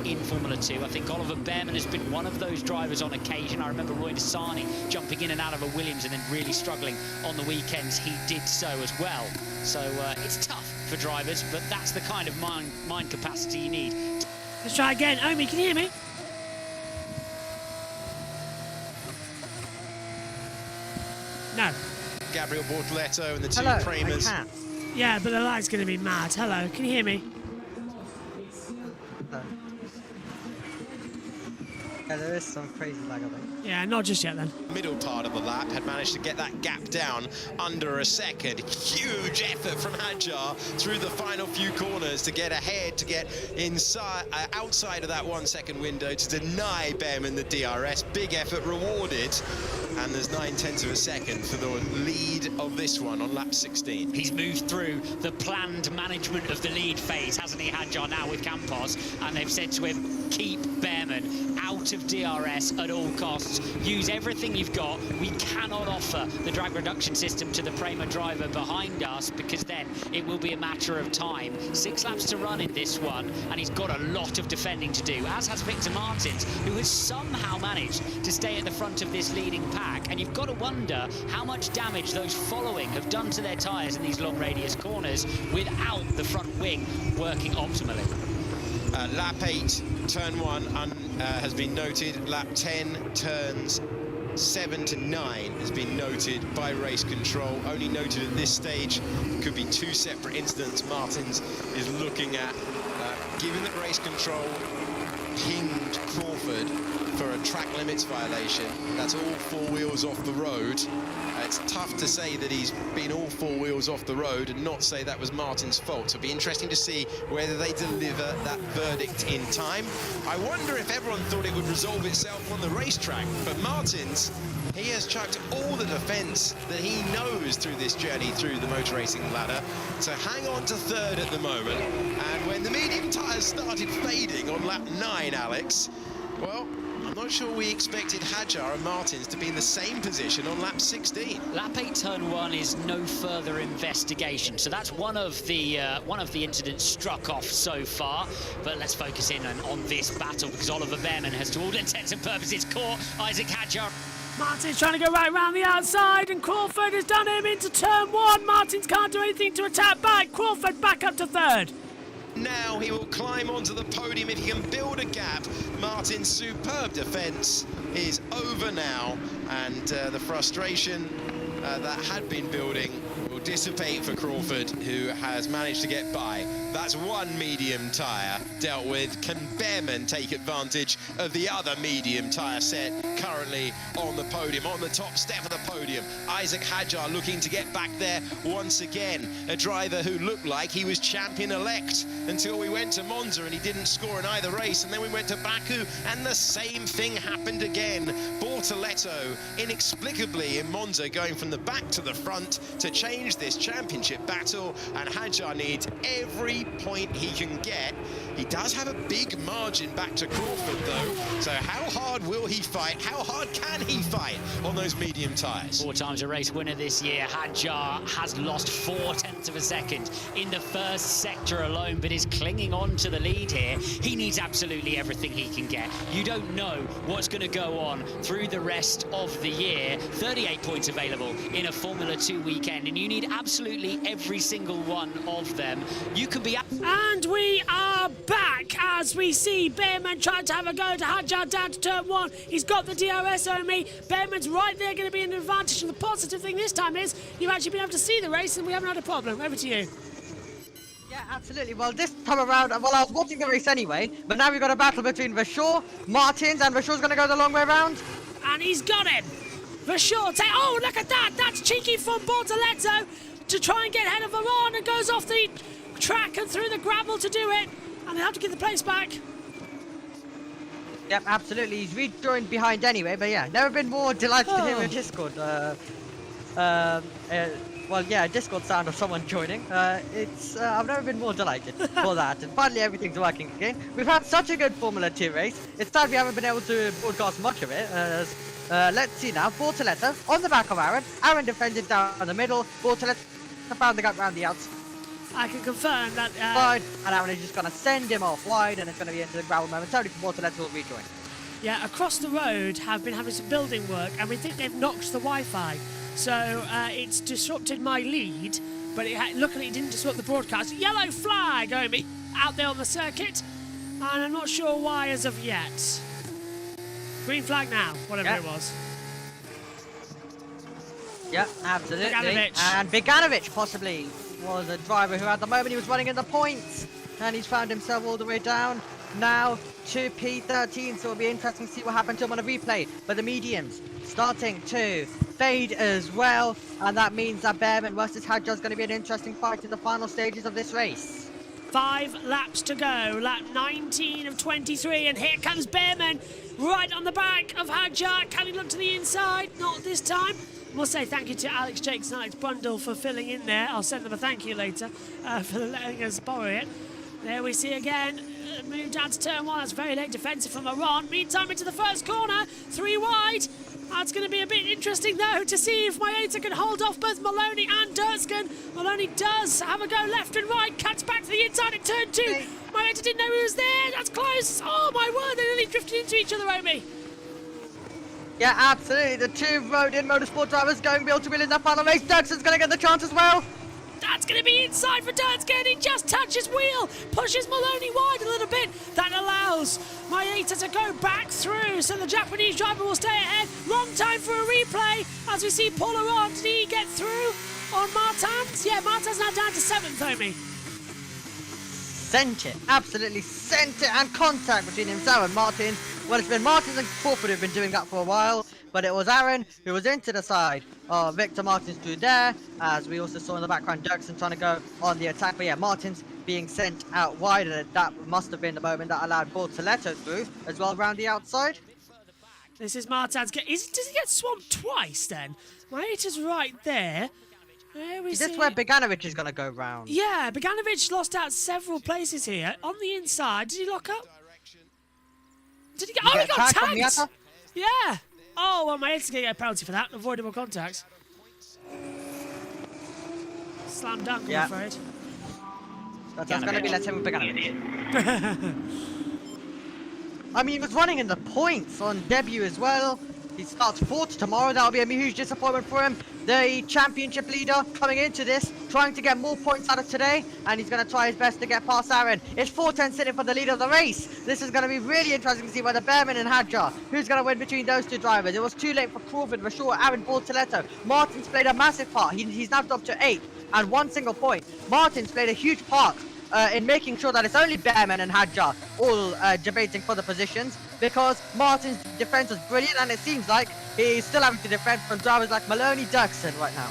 in Formula 2. I think Oliver Behrman has been one of those drivers on occasion. I remember Roy Desani jumping in and out of a Williams and then really struggling on the weekends. He did so as well. So it's tough for drivers, but that's the kind of mind capacity you need. Let's try again. Omi, can you hear me? No. Gabriel Bortoletto and the two Hello, Primers. I can. Yeah, but the light's going to be mad. Hello, can you hear me? No. Yeah, there is some crazy lag, I think. Yeah, not just yet then. Middle part of the lap had managed to get that gap down under a second. Huge effort from Hadjar through the final few corners to get ahead, to get inside, outside of that 1 second window to deny Behrman the DRS. Big effort rewarded, and there's 9/10 of a second for the lead of this one on lap 16. He's moved through the planned management of the lead phase, hasn't he, Hadjar, now with Campos, and they've said to him, keep Behrman out of DRS at all costs. Use everything you've got. We cannot offer the drag reduction system to the Prema driver behind us, because then it will be a matter of time. 6 laps to run in this one, and he's got a lot of defending to do, as has Victor Martins, who has somehow managed to stay at the front of this leading pack. And you've got to wonder how much damage those following have done to their tyres in these long radius corners without the front wing working optimally. Lap 8, turn 1 has been noted. Lap 10, turns 7 to 9 has been noted by race control. Only noted at this stage. Could be 2 separate incidents Martins is looking at. Given that race control pinged Crawford for a track limits violation, that's all 4 wheels off the road. It's tough to say that he's been all 4 wheels off the road and not say that was Martin's fault. So it'll be interesting to see whether they deliver that verdict in time. I wonder if everyone thought it would resolve itself on the racetrack, but Martins, he has chucked all the defence that he knows through this journey through the motor racing ladder to hang on to 3rd at the moment. And when the medium tyres started fading on lap 9, Alex, well, I'm not sure we expected Hadjar and Martins to be in the same position on lap 16. Lap 8, turn 1 is no further investigation, so that's one of the incidents struck off so far. But let's focus in on this battle, because Oliver Behrman has, to all intents and purposes, caught Isaac Hadjar. Martins trying to go right round the outside, and Crawford has done him into turn 1. Martins can't do anything to attack back. Crawford back up to 3rd. Now he will climb onto the podium if he can build a gap. Martin's superb defence is over now, and the frustration that had been building will dissipate for Crawford, who has managed to get by. That's one medium tyre dealt with. Can Behrman take advantage of the other medium tyre set currently on the podium, on the top step of the podium? Isaac Hadjar looking to get back there once again. A driver who looked like he was champion-elect until we went to Monza and he didn't score in either race, and then we went to Baku and the same thing happened again. Bortoletto, inexplicably in Monza, going from the back to the front to change this championship battle, and Hadjar needs every point he can get. He does have a big margin back to Crawford though, so how hard will he fight? How hard can he fight on those medium tyres? 4 times a race winner this year. Hadjar has lost 4/10 of a second in the first sector alone, but is clinging on to the lead here. He needs absolutely everything he can get. You don't know what's going to go on through the rest of the year. 38 points available in a Formula 2 weekend, and you need absolutely every single one of them. You could be... And we are back as we see Behrman trying to have a go to Hadjar down to turn 1. He's got the DRS on me. Behrman's right there, going to be an advantage. And the positive thing this time is you've actually been able to see the race and we haven't had a problem. Over to you. Yeah, absolutely. Well, this time around, well, I was watching the race anyway, but now we've got a battle between Vershaw, Martins, and Vershaw's going to go the long way round. And he's got him. Vershaw, oh, look at that. That's cheeky from Bortoletto to try and get ahead of Varan, and goes off the track and through the gravel to do it. And they have to get the place back. Yep, absolutely. He's rejoined behind anyway, but yeah, never been more delighted to hear a Discord. Well, yeah, Discord sound of someone joining. I've never been more delighted for that. And finally, everything's working again. We've had such a good Formula 2 race. It's sad we haven't been able to broadcast much of it. Let's see now. Bortoletto on the back of Aaron. Aaron defended down the middle. Bortoletto found the gap round the outside. I can confirm that... and Aaron is just going to send him off wide, and it's going to be into the gravel momentarily for Bortoletto will rejoin. Yeah, across the road have been having some building work, and we think they've knocked the Wi-Fi. So it's disrupted my lead, but luckily it didn't disrupt the broadcast. Yellow flag, Omi, out there on the circuit. And I'm not sure why as of yet. Green flag now, whatever it was. Yep, absolutely. Beganovic. And Beganovic possibly was a driver who at the moment he was running in the points. And he's found himself all the way down now to P13. So it'll be interesting to see what happened to him on a replay. But the mediums starting to fade as well. And that means that Behrman versus Hadjar is going to be an interesting fight in the final stages of this race. 5 laps to go, lap 19 of 23, and here comes Behrman, right on the back of Hadjar. Can he look to the inside? Not this time. We'll say thank you to Alex Jakes and Alex Brundle for filling in there. I'll send them a thank you later for letting us borrow it. There we see again, move down to turn 1. That's very late defensive from Iran. Meantime, into the first corner, 3 wide. That's going to be a bit interesting, though, to see if Maeta can hold off both Maloney and Durtsken. Maloney does have a go left and right, cuts back to the inside at turn 2. Maeta didn't know he was there. That's close. Oh, my word, they nearly drifted into each other, Omi. Yeah, absolutely. The two Rodin Motorsport drivers going wheel to wheel in that final race. Durtsken's going to get the chance as well. That's going to be inside for Durtsken. He just touches wheel, pushes Maloney wide a little bit. That allows Maeta to go back through, so the Japanese driver will stay ahead. Long time for a replay as we see Paul Aron. Did he get through on Martins? Yeah, Martins now down to 7th, Omi. Sent it, absolutely sent it, and contact between himself and Martins. Well, it's been Martins and Crawford who've been doing that for a while, but it was Aaron who was into the side of Victor Martins through there, as we also saw in the background Durtsken trying to go on the attack. But yeah, Martins being sent out wide, and that must have been the moment that allowed Bortoletto through as well around the outside. This is Martins. Does he get swamped twice then? Maeta's right there. Is this where Beganovic is going to go round? Yeah, Beganovic lost out several places here. On the inside, did he lock up? Did he get... Oh, he got tagged! Yeah! Oh, well, Maeta's going to get a penalty for that. Avoidable contact. Slam dunk, I'm afraid. That's going to be let him with Beganovic. I mean, he was running in the points on debut as well. He starts 4th tomorrow. That'll be a huge disappointment for him. The championship leader coming into this, trying to get more points out of today, and he's going to try his best to get past Aaron. It's 4:10 sitting for the leader of the race. This is going to be really interesting to see whether Behrman and Hadjar, who's going to win between those two drivers. It was too late for Crawford, Rashaw, Aaron, Bortoletto. Martins played a massive part. He's now up to 8 and 1 single point. Martins played a huge part in making sure that it's only Behrman and Hadjar all debating for the positions, because Martin's defense was brilliant, and it seems like he's still having to defend from drivers like Maloney, Durtsken right now.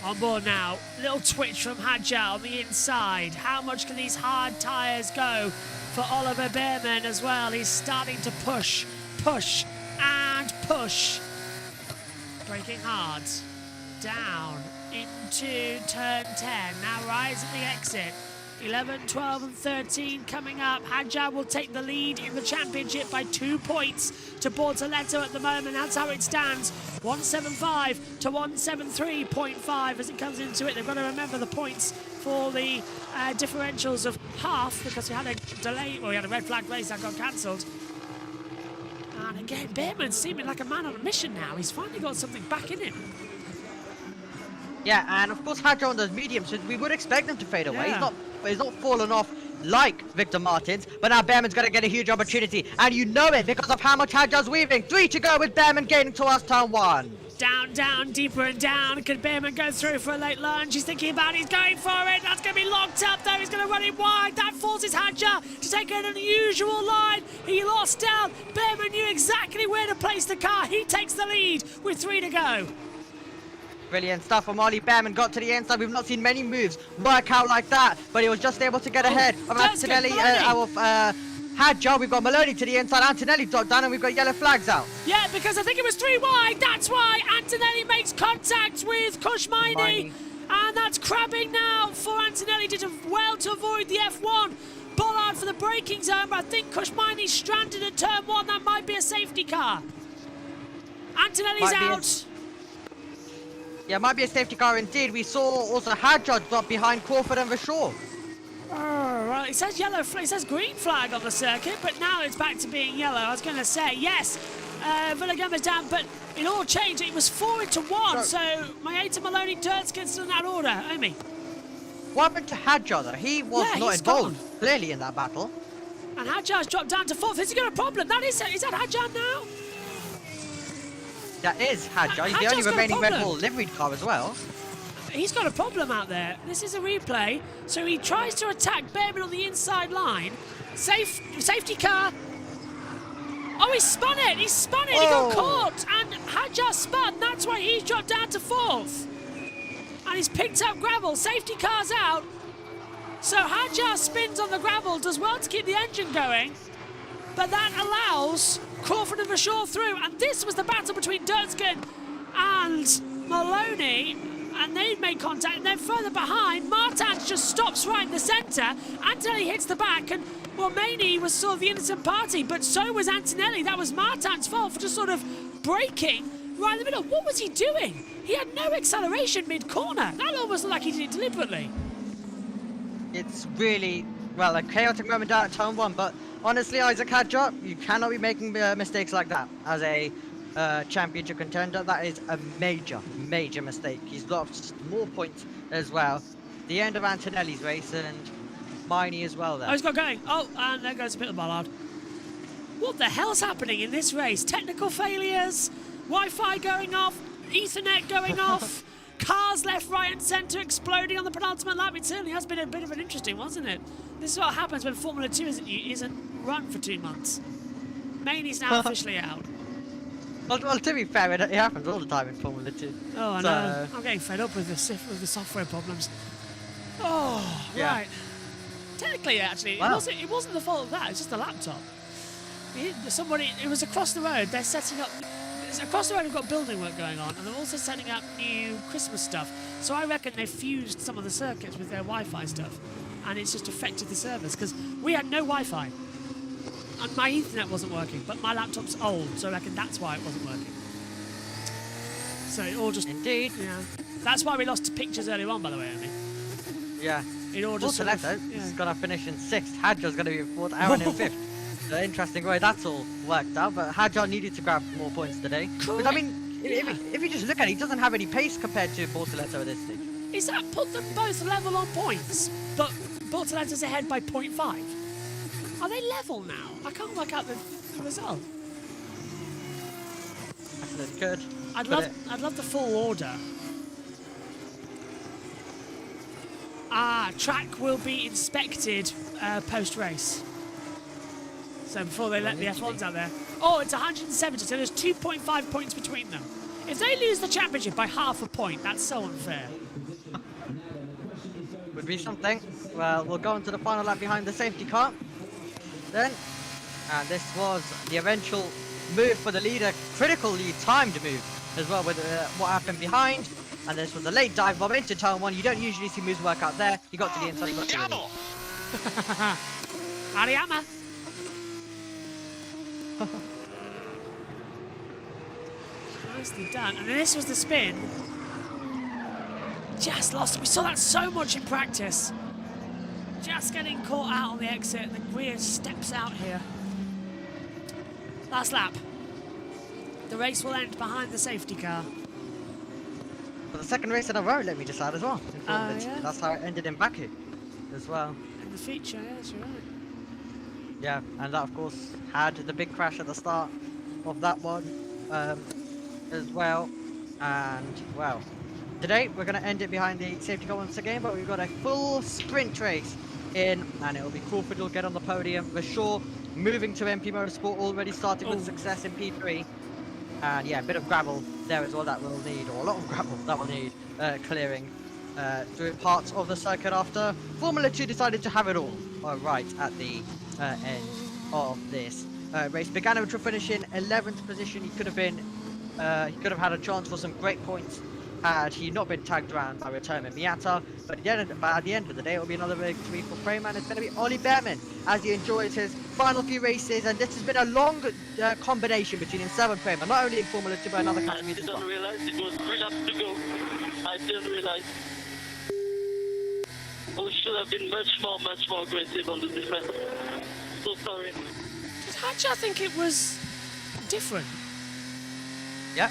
On board now, little twitch from Hadjar on the inside. How much can these hard tyres go for Oliver Behrman as well? He's starting to push, and push. Braking hard, down into turn 10. Now rise at the exit. 11, 12 and 13 coming up. Hadjar will take the lead in the championship by 2 points to Bortoletto at the moment. That's how it stands. 175 to 173.5 as it comes into it. They've got to remember the points for the differentials of half, because we had a delay, well, we had a red flag race that got cancelled. And again, Behrman's seeming like a man on a mission now. He's finally got something back in him. Yeah, and of course Hadjar on those mediums, so we would expect them to fade away. Yeah. He's not fallen off like Victor Martins, but now Behrman's going to get a huge opportunity, and you know it because of how much Hadjar's weaving. 3 to go with Behrman gaining towards turn 1. Down, down, deeper and down. Can Behrman go through for a late lunge? He's thinking about it. He's going for it. That's going to be locked up, though. He's going to run it wide. That forces Hadjar to take an unusual line. He lost out. Behrman knew exactly where to place the car. He takes the lead with 3 to go. Brilliant stuff from Ollie Behrman. Got to the inside. We've not seen many moves work out like that, but he was just able to get ahead of Antonelli. Hadjar. We've got Maloney to the inside. Antonelli dropped down, and we've got yellow flags out. Yeah, because I think it was 3 wide. That's why Antonelli makes contact with Kushmaini. And that's crabbing now for Antonelli. Did well to avoid the F1. Bollard for the braking zone, but I think Kushmaini's stranded at turn 1. That might be a safety car. Antonelli's out. Yeah, might be a safety car indeed. We saw also Hadjar drop behind Crawford and Rashaw. Oh, well, it says yellow, it says green flag on the circuit, but now it's back to being yellow. I was going to say, yes, Villagama's down, but it all changed. It was 4 to 1, so Maeta, Maloney, Durtsken still in that order. Omi. What happened to Hadjar, though? He was not involved, clearly, in that battle. And Hadjar's dropped down to 4th. Has he got a problem? Is that Hadjar now? That is Hadjar. He's the only Hadjar's got a remaining Red problem. Bull liveried car as well. He's got a problem out there. This is a replay. So he tries to attack Behrman on the inside line. Safety car. Oh, he spun it. He spun it. He got caught. And Hadjar spun. That's why he's dropped down to 4th. And he's picked up gravel. Safety car's out. So Hadjar spins on the gravel, does well to keep the engine going. But that allows Crawford and Verschoor through. And this was the battle between Durtskin and Maloney. And they've made contact. And then further behind, Martins just stops right in the centre. Antonelli hits the back. And, well, Maney was sort of the innocent party. But so was Antonelli. That was Martins' fault for just sort of braking right in the middle. What was he doing? He had no acceleration mid-corner. That almost looked like he did it deliberately. It's really, well, a chaotic moment down at turn 1, but honestly, Isaac Hadjar, you cannot be making mistakes like that as a championship contender. That is a major, major mistake. He's lost more points as well. The end of Antonelli's race and Miney as well there. Oh, he's got going. Oh, and there goes Peter Ballard. What the hell's happening in this race? Technical failures, Wi-Fi going off, Ethernet going off. Cars left, right and centre exploding on the penultimate lap. It certainly has been a bit of an interesting one, hasn't it? This is what happens when Formula 2 isn't run for 2 months. Maney's now officially out. Well, to be fair, it happens all the time in Formula 2. Oh, I know. I'm getting fed up with the software problems. Oh, yeah. Right. Technically, actually, Wow. it wasn't the fault of that. It's just the laptop. It was across the road. They're setting up... Across the road, we've got building work going on, and they're also setting up new Christmas stuff. So I reckon they've fused some of the circuits with their Wi-Fi stuff, and it's just affected the servers, because we had no Wi-Fi. And my Ethernet wasn't working, but my laptop's old, so I reckon that's why it wasn't working. So it all just... Indeed. Yeah. That's why we lost pictures earlier on, by the way, Amy. Yeah. It all just... He's going to finish in 6th. Hadjar's going to be in 4th, Aaron in 5th. The interesting way that's all worked out, but Hadjar needed to grab more points today. Because, I mean, if you just look at it, he doesn't have any pace compared to Bortoletto at this stage. Is that put them both level on points? But Bortoletto's ahead by 0.5. Are they level now? I can't work out the result. That's good. I'd love the full order. Track will be inspected post-race. So before they let the F1s out there. Oh, it's 170, so there's 2.5 points between them. If they lose the championship by half a point, that's so unfair. Would be something. Well, we'll go on to the final lap behind the safety car. Then, and this was the eventual move for the leader, critical lead, timed move as well with what happened behind. And this was a late dive bomb into turn 1. You don't usually see moves work out there. He got to the inside, he got to the middle. Ariyama. Nicely done. And then this was the spin. Just lost it. We saw that so much in practice. Just getting caught out on the exit. The rear steps out here. Last lap. The race will end behind the safety car. For the second race in a row, let me just add as well. Yeah. That's how it ended in Baku as well. In the feature, yes, you're right. Yeah, and that of course had the big crash at the start of that one as well. And well, today we're going to end it behind the safety car once again, but we've got a full sprint race in, and it'll be Crawford will get on the podium. Verschoor moving to MP Motorsport, already starting with success in P3. And yeah, a bit of gravel there as well that we'll need, or a lot of gravel that we'll need clearing through parts of the circuit after Formula 2 decided to have it all right at the end of this race. Begano to finish in 11th position. He could have had a chance for some great points had he not been tagged around by Return and Miata. But at the end of the day, it will be another victory for Preyman. It's going to be Ollie Behrman as he enjoys his final few races, and this has been a long combination between himself and Preyman, not only in Formula 2 but in other categories as well. I didn't realize it was 3 laps to go. I didn't realize. We should have been much more aggressive on the defense. So sorry. Did Hadjar think it was different? Yeah.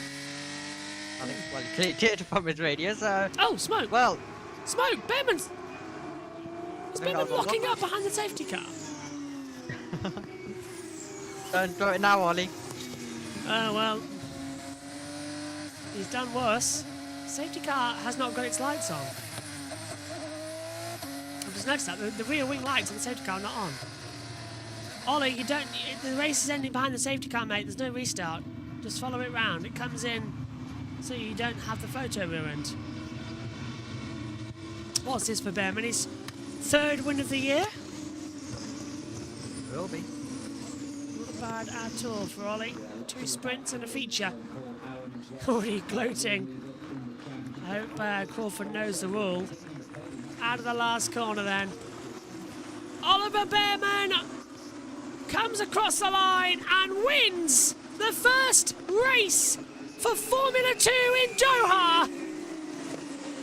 I think, well, he cleared from his radio, so... Oh, smoke! Well... Smoke! Behrman's... Is Behrman locking up behind the safety car? Don't do it now, Ollie. Oh, well. He's done worse. Safety car has not got its lights on. I've just noticed that. The rear wing lights on the safety car are not on. Ollie, you don't... The race is ending behind the safety car, mate. There's no restart. Just follow it round. It comes in so you don't have the photo ruined. What's this for Behrman? His third win of the year? Will be. Not bad at all for Ollie. 2 sprints and a feature. Already gloating. I hope Crawford knows the rule. Out of the last corner then. Oliver Behrman comes across the line and wins the first race for Formula 2 in Doha.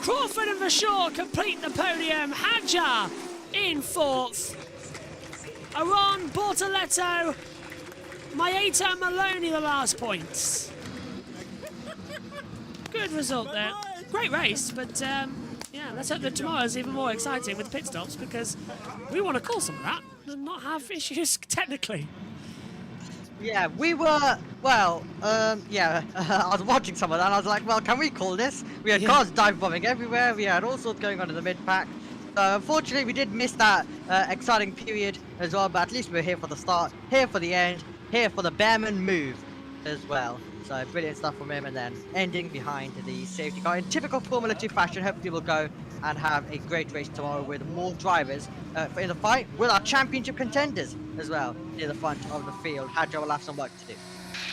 Crawford and Verschoor complete the podium. Hadjar in 4th. Aron, Bortoletto, Maeta and Maloney the last points. Good result there. Great race, but yeah, let's hope that tomorrow's even more exciting with the pit stops, because we want to call some of that and not have issues technically. Yeah, we were, well, yeah, I was watching some of that and I was like, well, can we call this? We had cars dive bombing everywhere, we had all sorts going on in the mid-pack. Unfortunately, we did miss that exciting period as well, but at least we're here for the start, here for the end, here for the Behrman move as well. So brilliant stuff from him, and then ending behind the safety car in typical Formula 2 fashion. Hopefully we'll go and have a great race tomorrow with more drivers in the fight with our championship contenders as well near the front of the field. Hadjar will have some work to do.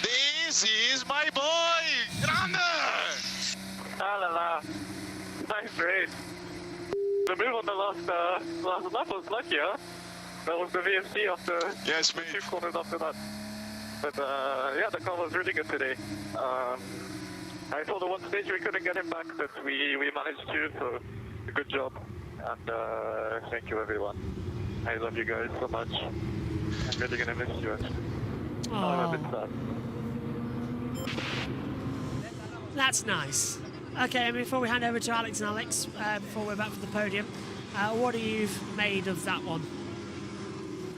This is my boy, Grande! Ah la la. Nice race. The move on the last lap was lucky, huh? That was the VFC after Yes, the mate. 2 corners after that. But yeah, the car was really good today. I thought at one stage we couldn't get him back, but we managed to, so good job. And thank you everyone. I love you guys so much. I'm really gonna miss you. I'm a bit sad. That's nice. Okay, and before we hand over to Alex and Alex, before we're back for the podium, what have you made of that one?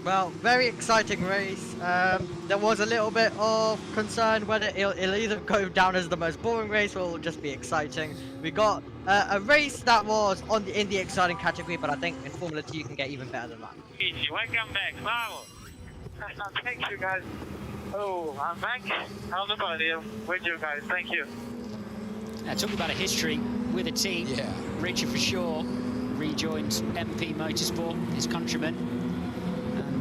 Well, very exciting race. There was a little bit of concern whether it'll either go down as the most boring race or it'll just be exciting. We got a race that was in the exciting category, but I think in Formula 2 you can get even better than that. Welcome back, bravo! Thank you guys. Oh, I'm back on the podium with you guys, thank you. Talking about a history with a team, Richard Verschoor rejoined MP Motorsport, his countryman,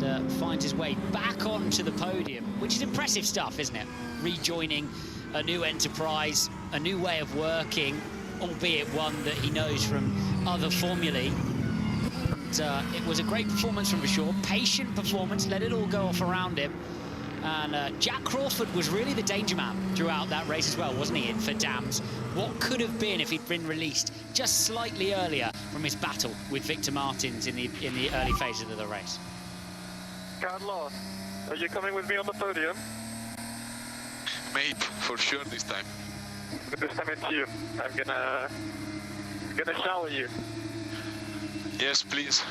and finds his way back onto the podium, which is impressive stuff, isn't it? Rejoining a new enterprise, a new way of working, albeit one that he knows from other formulae. And, it was a great performance from Verschoor, patient performance, let it all go off around him. And Jack Crawford was really the danger man throughout that race as well, wasn't he, for Dams? What could have been if he'd been released just slightly earlier from his battle with Victor Martins in the early phases of the race? Carlos, are you coming with me on the podium? Mate, for sure this time. This time it's you. I'm gonna shower you. Yes, please.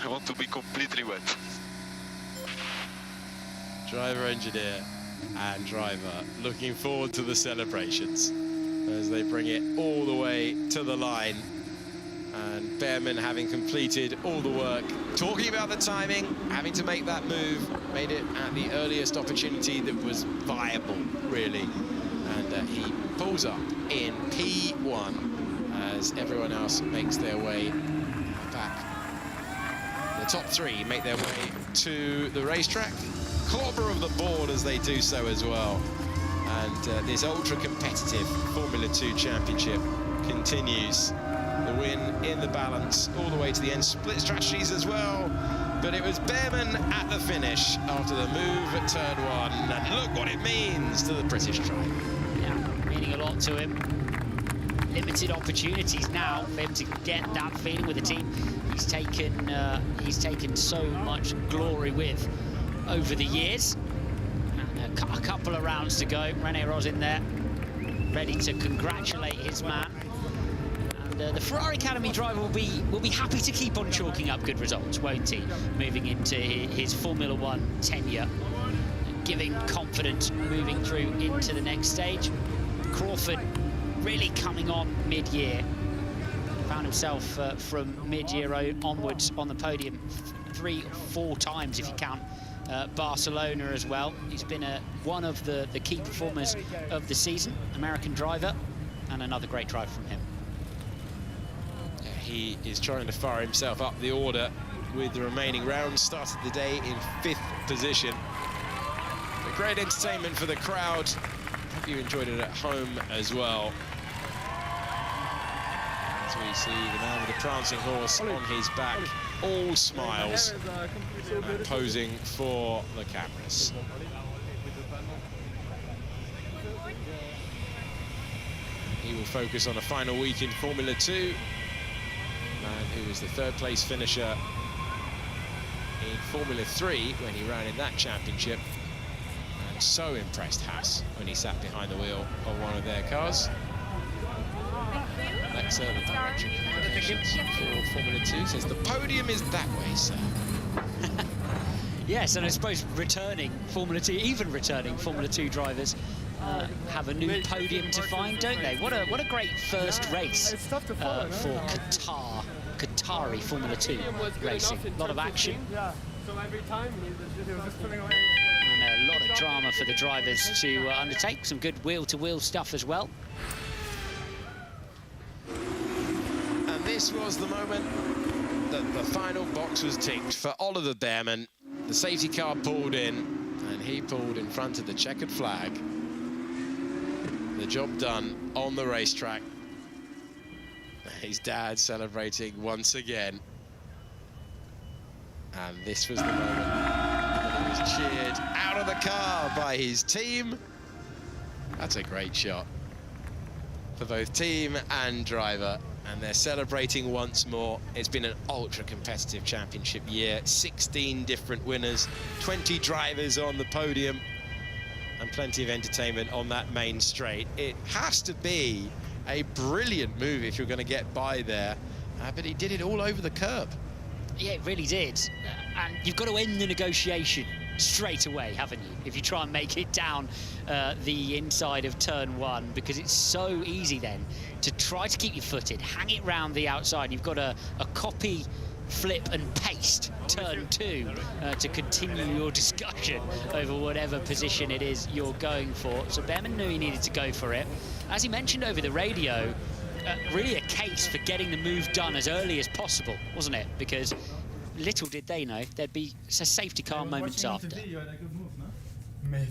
I want to be completely wet. Driver, engineer and driver looking forward to the celebrations as they bring it all the way to the line, and Behrman, having completed all the work. Talking about the timing, having to make that move, made it at the earliest opportunity that was viable, really. And he pulls up in P1 as everyone else makes their way back. The top three make their way to the racetrack. Clobber of the board as they do so as well. And this ultra-competitive Formula 2 Championship continues. The win in the balance all the way to the end. Split strategies as well. But it was Behrman at the finish after the move at turn 1. And look what it means to the British driver. Yeah, meaning a lot to him. Limited opportunities now for him to get that feeling with the team he's taken so much glory with over the years. And a couple of rounds to go. René Ros in there, ready to congratulate his man. And And the Ferrari Academy driver will be happy to keep on chalking up good results, won't he? Moving into his Formula One tenure, giving confidence moving through into the next stage. Crawford really coming on mid-year. Found himself from mid-year onwards on the podium 3 or 4 times if you count Barcelona as well. He's been one of the key performers of the season, American driver, and another great drive from him. Yeah, he is trying to fire himself up the order with the remaining rounds. Started the day in 5th position. A great entertainment for the crowd. Hope you enjoyed it at home as well. As we see the man with the prancing horse on his back, all smiles, and posing for the cameras. He will focus on a final week in Formula 2. Man who was the 3rd place finisher in Formula 3 when he ran in that championship. And so impressed Haas when he sat behind the wheel of one of their cars. That's the direction for Formula 2. Says the podium is that way, sir. Yes, and I suppose returning Formula 2 drivers have a new podium to find, don't they? What a great first race for Qatari Formula 2 racing. A lot of action. And a lot of drama for the drivers to undertake. Some good wheel-to-wheel stuff as well. And this was the moment that the final box was ticked for Oliver Bearman. The safety car pulled in, and he pulled in front of the checkered flag. The job done on the racetrack. His dad celebrating once again. And this was the moment that he was cheered out of the car by his team. That's a great shot for both team and driver. And they're celebrating once more. It's been an ultra-competitive championship year. 16 different winners, 20 drivers on the podium, and plenty of entertainment on that main straight. It has to be a brilliant move if you're going to get by there. But he did it all over the curb. Yeah, it really did. And you've got to end the negotiation straight away, haven't you? If you try and make it down the inside of turn 1, because it's so easy then to try to keep you footed, hang it round the outside. You've got a copy, flip and paste turn 2 to continue your discussion over whatever position it is you're going for. So Bearman knew he needed to go for it. As he mentioned over the radio, really a case for getting the move done as early as possible, wasn't it? Because little did they know there'd be a safety car moments after. You had a good move, no? Mate.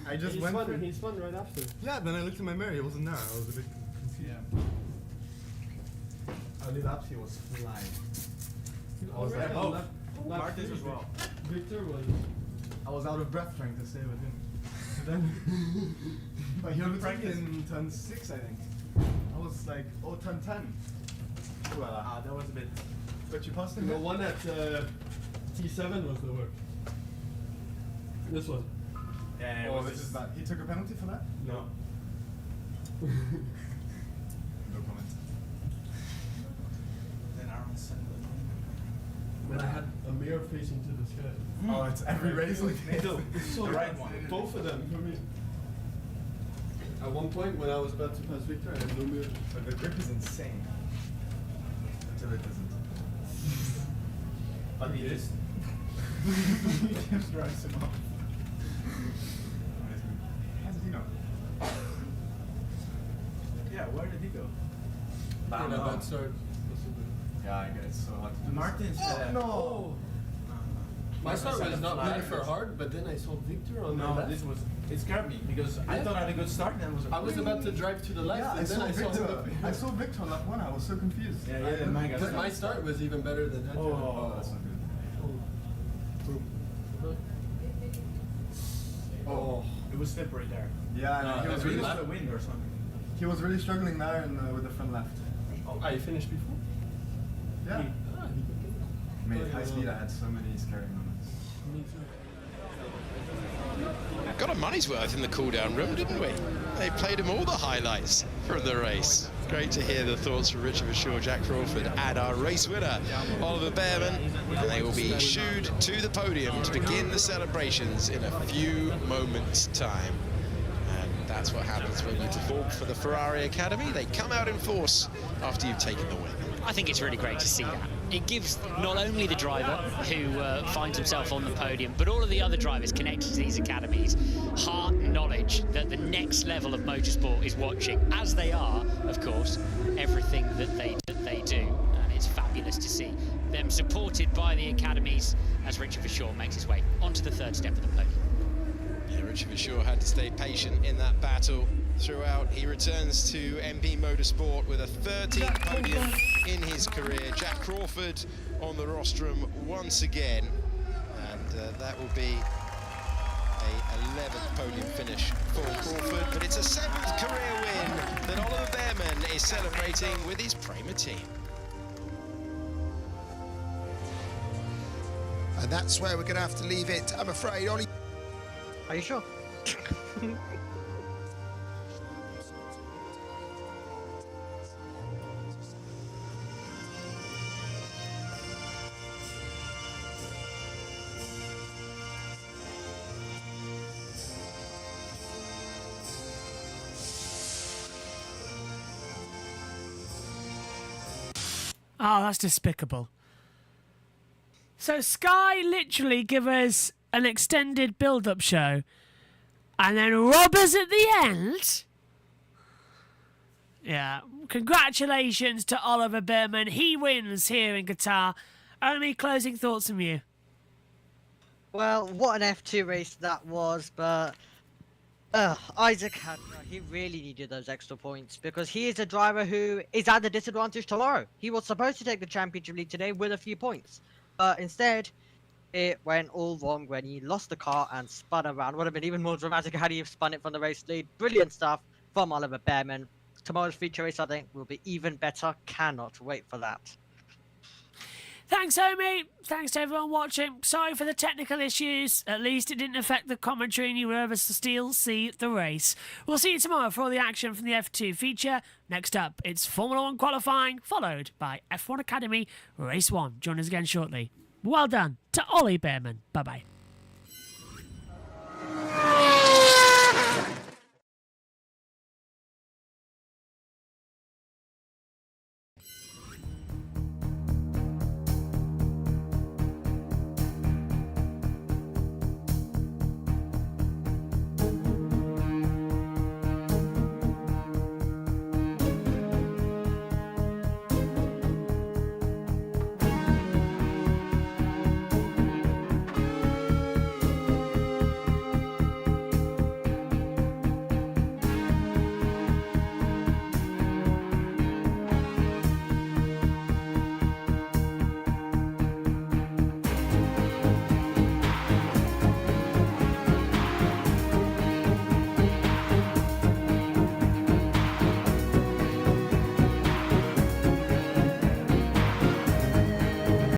I just went for it. He spun right after. Yeah, then I looked at my mirror, he wasn't there. I was a bit confused. Yeah. I lit up, he was flying. I was like, oh, Martin's as well. Victor was... I was out of breath trying to stay with him. Then... but he was in turn 6, I think. I was like, oh, turn 10. Well, that was a bit... But you passed him? The one at T7 was the work. This one. Yeah, oh, this is bad. He took a penalty for that? No. No comment. Then Aaron sent it. When I had a mirror facing to the sky. Oh, it's every race like this. It's so the right one. Both of them for me. At one point when I was about to pass Victor, I had no mirror. But the grip is insane. Until it doesn't. But he is. He just drives him off. How did he know? Yeah, where did he go? In a bad start. Yeah, I guess it's so hard to do. Martin's no! My start was not really for hard, but then I saw Victor on the left. This was... It scared me because I thought I had a good start and I was about to drive to the left and then I saw Victor. I saw Victor on that one, I was so confused. Yeah, Because my start was even better than that. Oh, that's not good. Oh, it was slippery there. Yeah, he was really the wind or something. He was really struggling there and with the front left. Oh, you finished before? Yeah. Mate, high speed, I had so many scary moments. Me too. Got a money's worth in the cool-down room, didn't we? They played him all the highlights from the race. Great to hear the thoughts from Richard Verschoor, Jack Crawford, and our race winner, Oliver Bearman. And they will be shooed to the podium to begin the celebrations in a few moments' time. And that's what happens when you perform for the Ferrari Academy. They come out in force after you've taken the win. I think it's really great to see that. It gives not only the driver who finds himself on the podium, but all of the other drivers connected to these academies, heart and knowledge that the next level of motorsport is watching, as they are, of course, everything that they do. And it's fabulous to see them supported by the academies as Richard Verschoor makes his way onto the third step of the podium. Yeah, Richard Verschoor had to stay patient in that battle throughout. He returns to MP Motorsport with a 13th podium in his career. Jack Crawford on the rostrum once again, and that will be a 11th podium finish for Crawford, but it's a 7th career win that Oliver Bearman is celebrating with his Prima team. And that's where we're going to have to leave it, I'm afraid. Ollie. Are you sure? Oh, that's despicable. So Sky literally give us an extended build-up show and then rob us at the end? Yeah, congratulations to Oliver Bearman. He wins here in Qatar. Only closing thoughts from you? Well, what an F2 race that was, but Isaac Hadra, he really needed those extra points because he is a driver who is at a disadvantage tomorrow. He was supposed to take the championship lead today with a few points, but instead it went all wrong when he lost the car and spun around. Would have been even more dramatic had he spun it from the race lead. Brilliant stuff from Oliver Bearman. Tomorrow's feature race, I think, will be even better. Cannot wait for that. Thanks, Omi. Thanks to everyone watching. Sorry for the technical issues. At least it didn't affect the commentary and you were able to still see the race. We'll see you tomorrow for all the action from the F2 feature. Next up, it's Formula 1 qualifying, followed by F1 Academy Race 1. Join us again shortly. Well done to Ollie Bearman. Bye-bye.